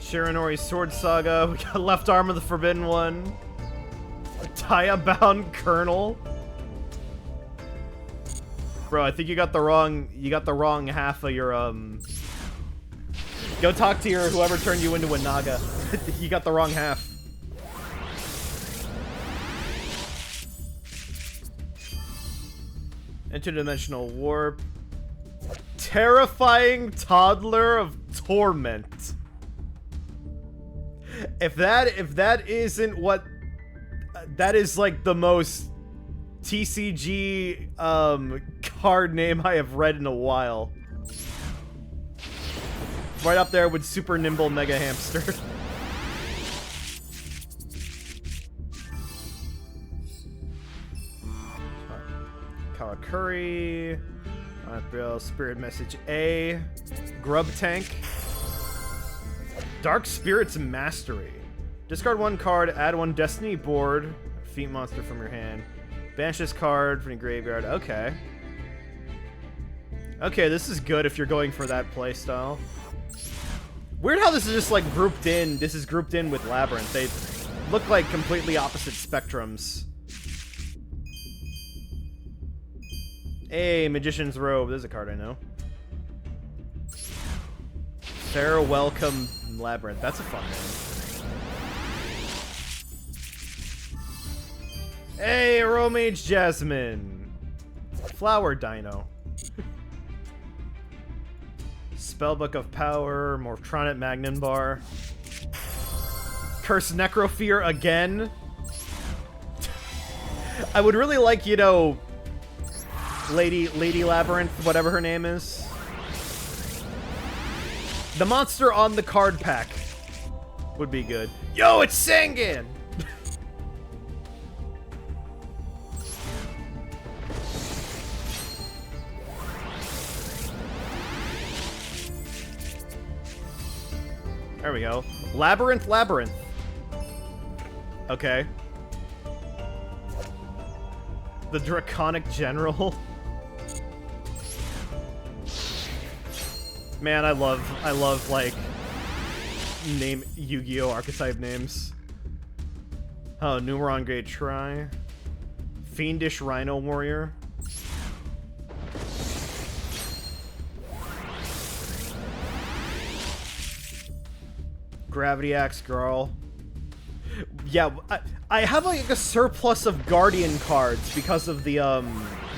Shiranori's Sword Saga. We got Left Arm of the Forbidden One. Taya-bound Colonel. Bro, I think you got the wrong half of your Go talk to your whoever turned you into a Naga. You got the wrong half. Interdimensional Warp. Terrifying Toddler of Torment. If that isn't what that is, like the most TCG card name I have read in a while. Right up there with Super Nimble Mega Hamster. Kawakuri. Spirit Message A. Grub Tank. Dark Spirit's Mastery. Discard 1 card, add 1 Destiny board. Feat monster from your hand. Banish this card from your graveyard. Okay. Okay, this is good if you're going for that playstyle. Weird how this is just like grouped in. This is grouped in with Labyrinth. They look like completely opposite spectrums. Hey, Magician's Robe. There's a card I know. Fair Welcome Labyrinth. That's a fun name. Hey, Romage Jasmine. Flower Dino. Spellbook of Power, Morphtronic Magnum Bar. Curse Necrofear again. I would really like, you know, Lady Labyrinth, whatever her name is. The monster on the card pack would be good. Yo, it's Sangan! There we go. Labyrinth. The Draconic General. Man, I love like name Yu-Gi-Oh archetype names. Oh, Numeron Great Try. Fiendish Rhino Warrior. Gravity Axe Girl. Yeah, I have like a surplus of Guardian cards because of the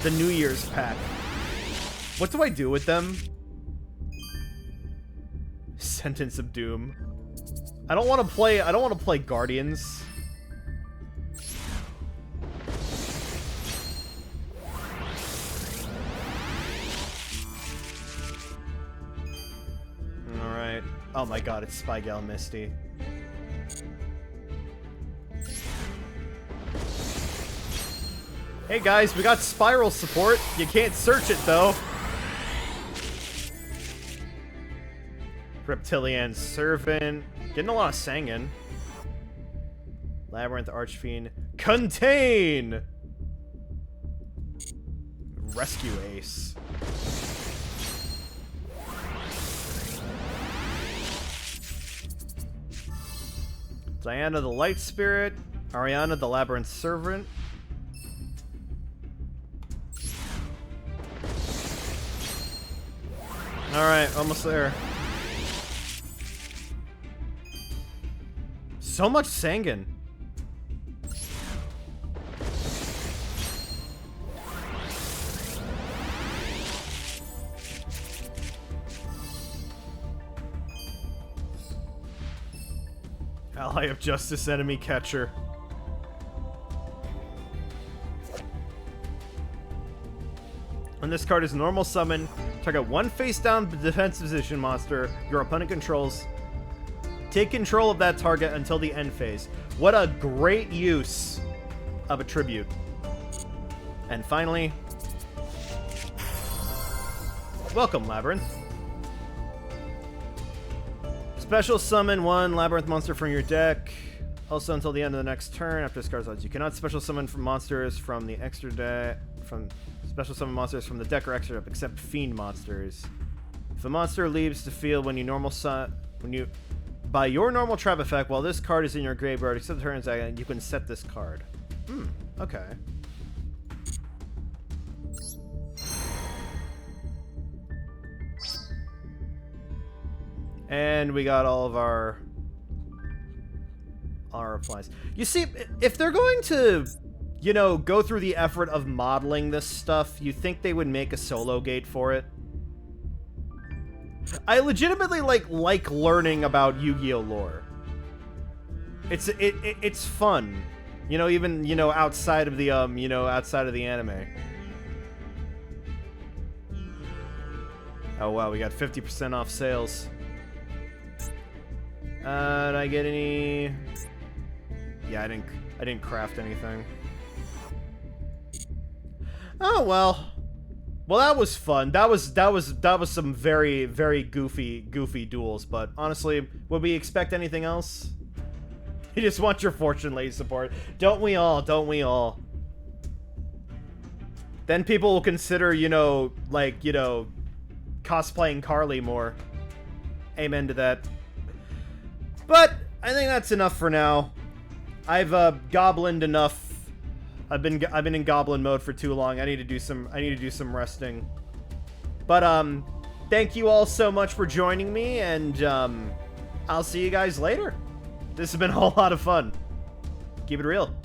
New Year's pack. What do I do with them? Sentence of Doom. I don't want to play Guardians. Alright. Oh my god, it's Spygal Misty. Hey guys, we got Spiral support. You can't search it though. Reptilian Servant. Getting a lot of Sangan. Labyrinth Archfiend. Contain! Rescue Ace. Diana the Light Spirit. Ariana the Labyrinth Servant. Alright, almost there. So much Sangan. Ally of Justice, Enemy Catcher. When this card is normal summon, target one face-down defensive position monster your opponent controls. Take control of that target until the end phase. What a great use of a tribute. And finally, welcome, Labyrinth. Special summon one Labyrinth monster from your deck. Also until the end of the next turn after discards odds. You cannot special summon from monsters from the extra deck. Special summon monsters from the deck or extra deck, except fiend monsters. If a monster leaves the field by your normal trap effect, while this card is in your graveyard, except the turn second, you can set this card. Okay. And we got all of our replies. You see, if they're going to, you know, go through the effort of modeling this stuff, you think they would make a solo gate for it? I legitimately like learning about Yu-Gi-Oh lore. It's fun, you know, even, you know, outside of the outside of the anime. Oh wow, we got 50% off sales. Did I get any? Yeah, I didn't craft anything. Oh well. Well, that was fun. That was some very, very goofy duels, but honestly, would we expect anything else? You just want your Fortune Lady support. Don't we all? Don't we all? Then people will consider, you know, like, you know, cosplaying Carly more. Amen to that. But I think that's enough for now. I've goblined enough. I've been in goblin mode for too long. I need to do some resting. But thank you all so much for joining me, and I'll see you guys later. This has been a whole lot of fun. Keep it real.